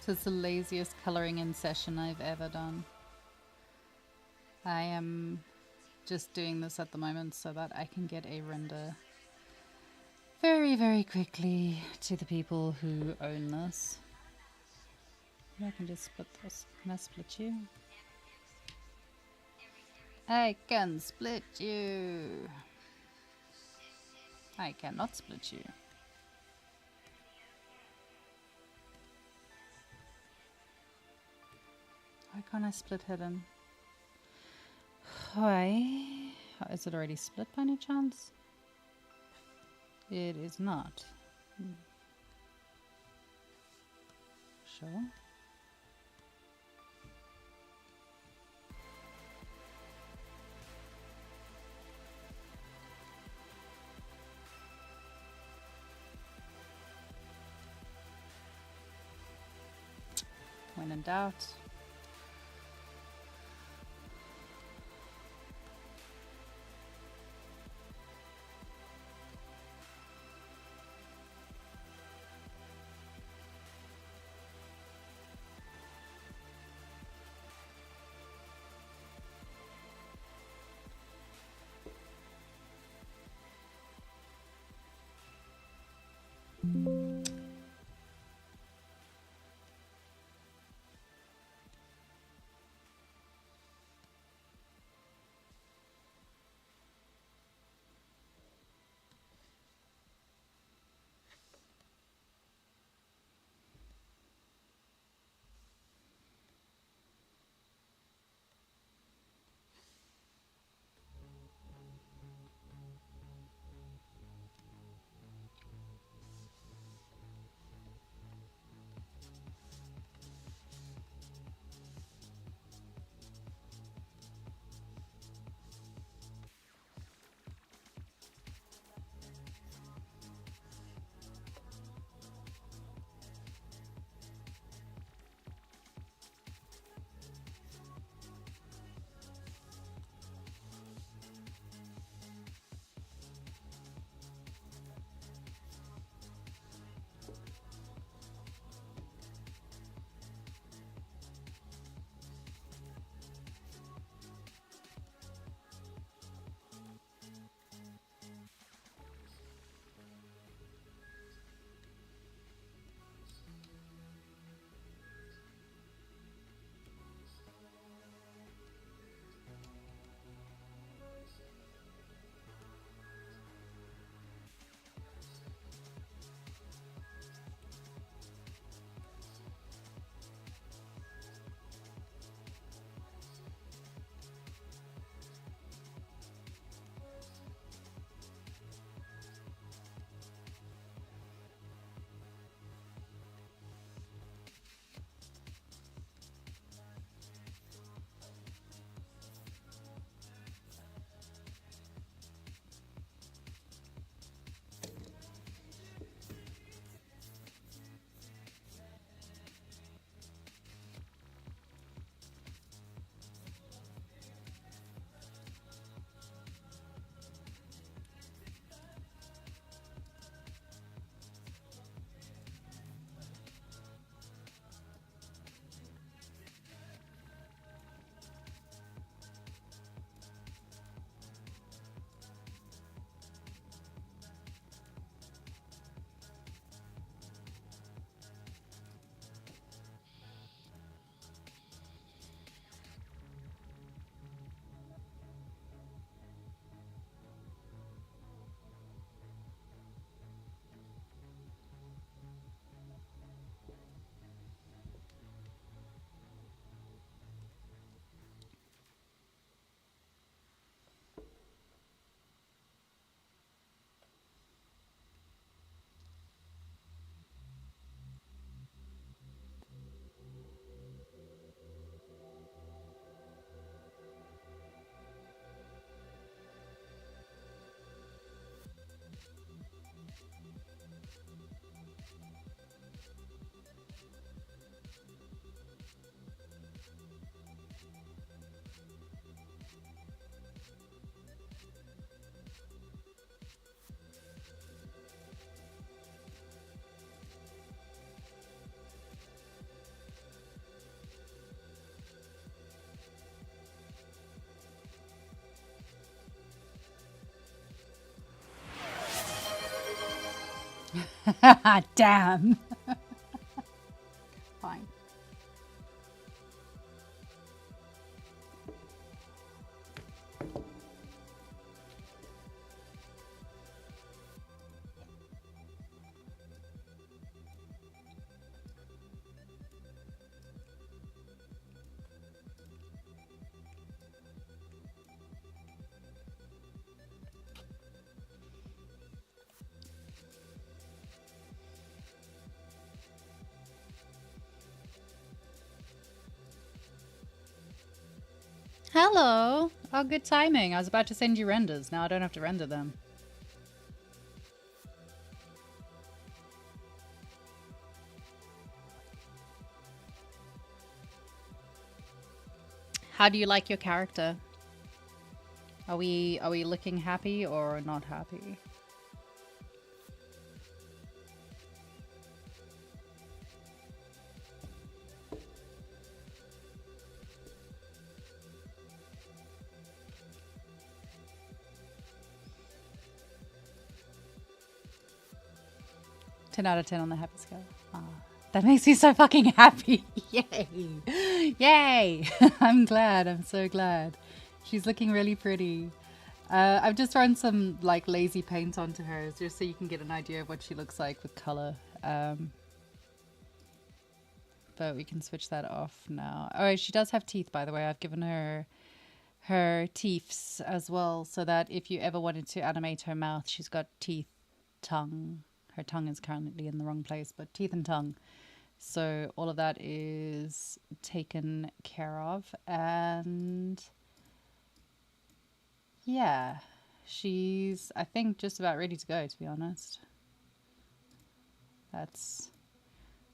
So it's the laziest colouring in session I've ever done. I am just doing this at the moment so that I can get a render very, very quickly to the people who own this. I can just split this. Can I split you? I can split you. I cannot split you. Why can't I split hidden? Why? Is it already split by any chance? It is not. Sure. When in doubt. Damn. Fine. Hello. Oh, good timing. I was about to send you renders. Now I don't have to render them. How do you like your character? Are we looking happy or not happy? Ten out of 10 on the happy scale. Ah, that makes me so fucking happy. Yay. Yay. I'm glad. I'm so glad. She's looking really pretty. I've just thrown some like lazy paint onto her just so you can get an idea of what she looks like with color. But we can switch that off now. Oh, she does have teeth, by the way. I've given her teeths as well, so that if you ever wanted to animate her mouth, she's got teeth, tongue. Her tongue is currently in the wrong place, but teeth and tongue. So all of that is taken care of. And yeah, she's, I think, just about ready to go, to be honest. That's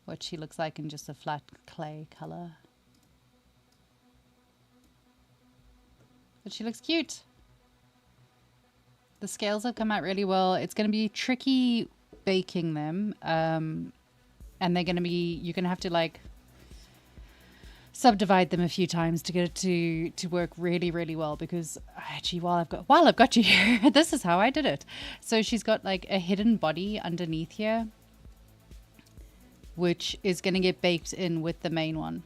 what she looks like in just a flat clay color. But she looks cute. The scales have come out really well. It's going to be tricky baking them. And they're going to be, you're going to have to like subdivide them a few times to get it to work really, really well, because actually while I've got you here, this is how I did it. So she's got like a hidden body underneath here, which is going to get baked in with the main one.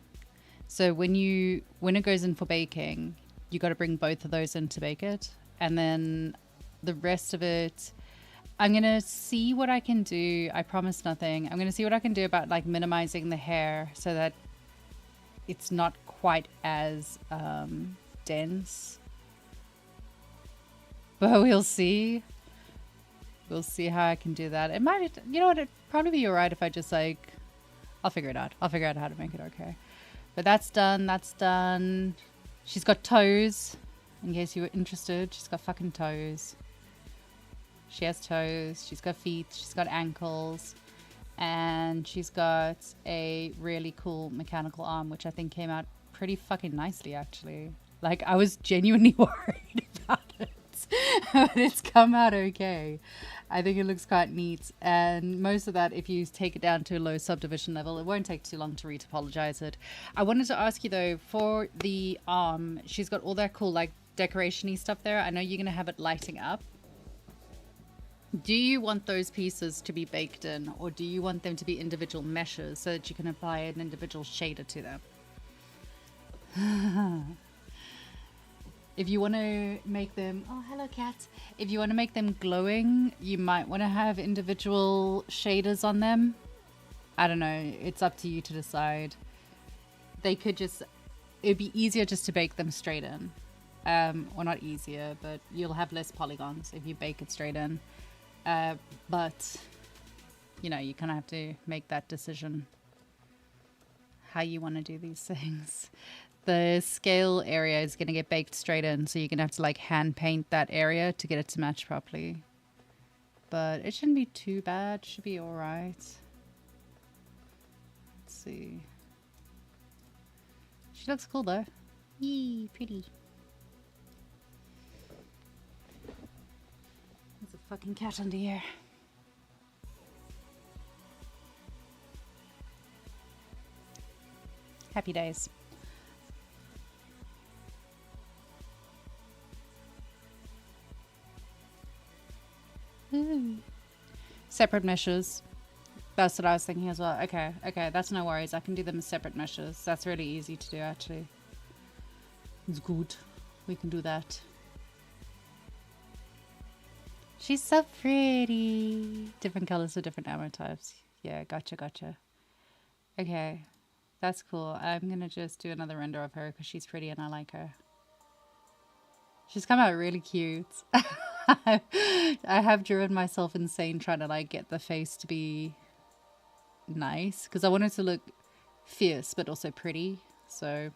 So when it goes in for baking, you got to bring both of those in to bake it. And then the rest of it, I'm going to see what I can do. I promise nothing. I'm going to see what I can do about like minimizing the hair so that it's not quite as dense. But we'll see. We'll see how I can do that. It might, you know what, it'd probably be alright if I just like, I'll figure it out. I'll figure out how to make it okay. But that's done. That's done. She's got toes. In case you were interested, she's got fucking toes. She has toes. She's got feet. She's got ankles. And she's got a really cool mechanical arm, which I think came out pretty fucking nicely, actually. Like, I was genuinely worried about it. But it's come out okay. I think it looks quite neat. And most of that, if you take it down to a low subdivision level, it won't take too long to retopologize it. I wanted to ask you, though, for the arm, she's got all that cool, like, decoration-y stuff there. I know you're going to have it lighting up. Do you want those pieces to be baked in, or do you want them to be individual meshes so that you can apply an individual shader to them? If you want to make them, oh, hello cat. If you want to make them glowing, you might want to have individual shaders on them. I don't know. It's up to you to decide. They could just, it'd be easier just to bake them straight in. Or not easier, but you'll have less polygons if you bake it straight in. But, you know, you kind of have to make that decision how you want to do these things. The scale area is going to get baked straight in, so you're going to have to like hand paint that area to get it to match properly. But it shouldn't be too bad. Should be all right. Let's see. She looks cool though. Yee, pretty. There's a fucking cat under here. Happy days. Ooh. Separate meshes. That's what I was thinking as well. Okay, okay, that's no worries. I can do them as separate meshes. That's really easy to do, actually. It's good. We can do that. She's so pretty. Different colors for different ammo types. Yeah, gotcha, gotcha. Okay, that's cool. I'm gonna just do another render of her because she's pretty and I like her. She's come out really cute. I have driven myself insane trying to like get the face to be nice because I want it to look fierce but also pretty. So,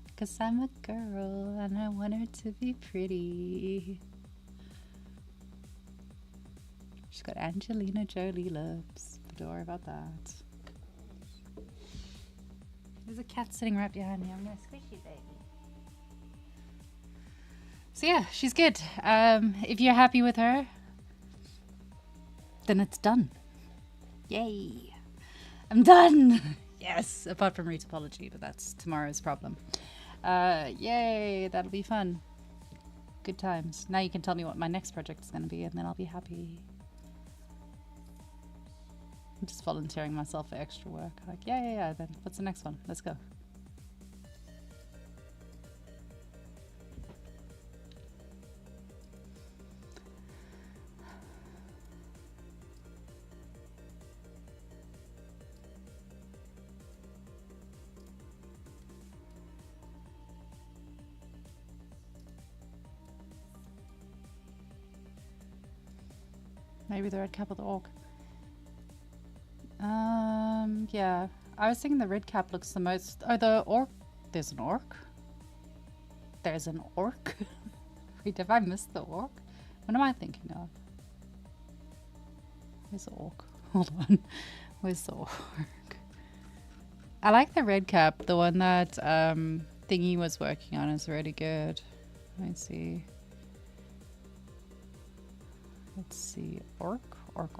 because I'm a girl and I want her to be pretty. She's got Angelina Jolie lips, but don't worry about that. There's a cat sitting right behind me. I'm gonna squish you, baby. So yeah, she's good. If you're happy with her, then it's done. Yay! I'm done! Yes, apart from retopology, but that's tomorrow's problem. Yay, that'll be fun. Good times. Now you can tell me what my next project is going to be and then I'll be happy. I'm just volunteering myself for extra work. Like, yeah, then what's the next one? Let's go. Maybe the red cap or the orc. Yeah. I was thinking the red cap looks the most... Oh, the orc... There's an orc? There's an orc? Wait, have I missed the orc? What am I thinking of? Where's the orc? Hold on. Where's the orc? I like the red cap. The one that Thingy was working on is really good. Let me see. Let's see. Orc? Orc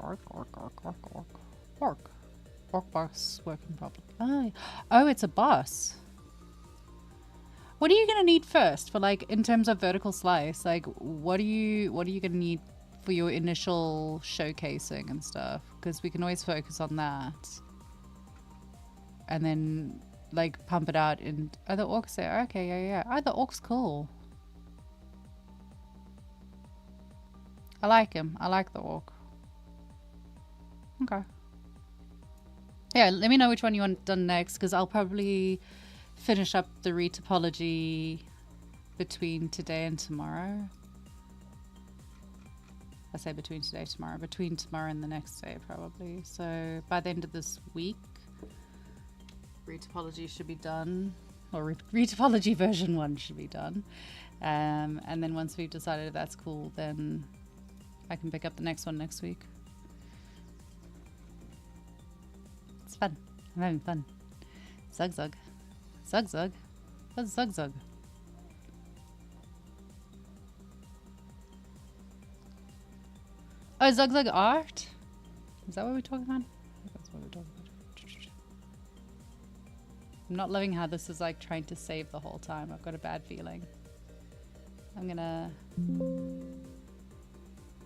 boss working problem. Oh, it's a boss. What are you gonna need first for like in terms of vertical slice? Like what are you gonna need for your initial showcasing and stuff? Because we can always focus on that. And then like pump it out in the orcs there. Okay, yeah. Oh, the orc's cool. I like him. I like the orc. Okay. Yeah, let me know which one you want done next, because I'll probably finish up the retopology between today and tomorrow. I say between today and tomorrow. Between tomorrow and the next day, probably. So by the end of this week, retopology should be done. Or retopology version 1 should be done. And then once we've decided if that's cool, then I can pick up the next one next week. It's fun. I'm having fun. Zug zug. Zug zug. What's zug zug? Oh, zug zug art? Is that what we're talking about? That's what we're talking about. I'm not loving how this is like trying to save the whole time. I've got a bad feeling. I'm gonna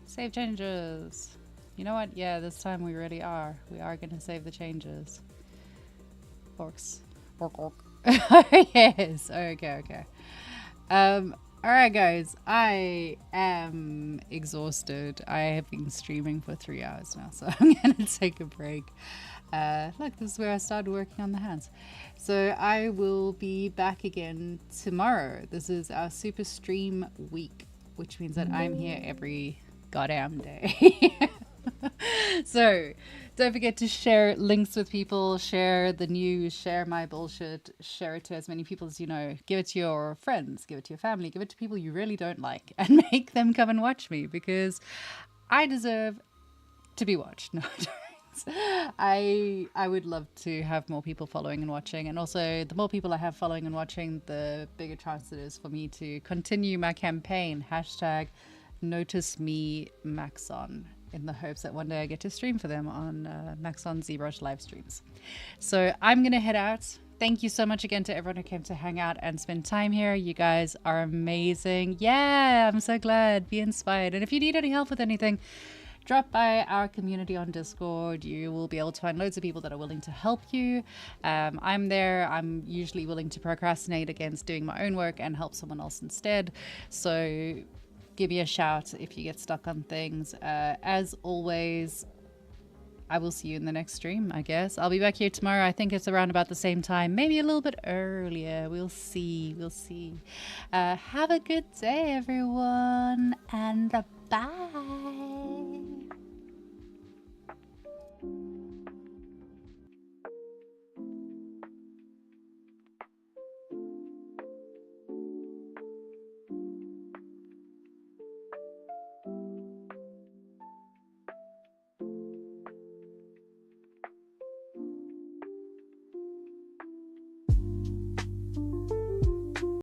save changes. You know what? Yeah, this time we really are. We are gonna save the changes. Orcs. Orc. Yes. Okay. Alright guys, I am exhausted. I have been streaming for 3 hours now, so I'm gonna take a break. Look, this is where I started working on the hands. So I will be back again tomorrow. This is our super stream week, which means that I'm here every goddamn day. So don't forget to share links with people, share the news, share my bullshit, share it to as many people as you know. Give it to your friends, give it to your family, give it to people you really don't like, and make them come and watch me, because I deserve to be watched. No, I would love to have more people following and watching, and also the more people I have following and watching, the bigger chance it is for me to continue my campaign. Hashtag notice me Maxon, in the hopes that one day I get to stream for them on Maxon Zbrush live streams. So I'm gonna head out. Thank you so much again to everyone who came to hang out and spend time here. You guys are amazing. Yeah, I'm so glad. Be inspired. And if you need any help with anything, drop by our community on Discord. You will be able to find loads of people that are willing to help you. I'm there. I'm usually willing to procrastinate against doing my own work and help someone else instead. So give me a shout if you get stuck on things. As always, I will see you in the next stream, I guess. I'll be back here tomorrow. I think it's around about the same time, maybe a little bit earlier. We'll see. We'll see. Have a good day, everyone, and bye.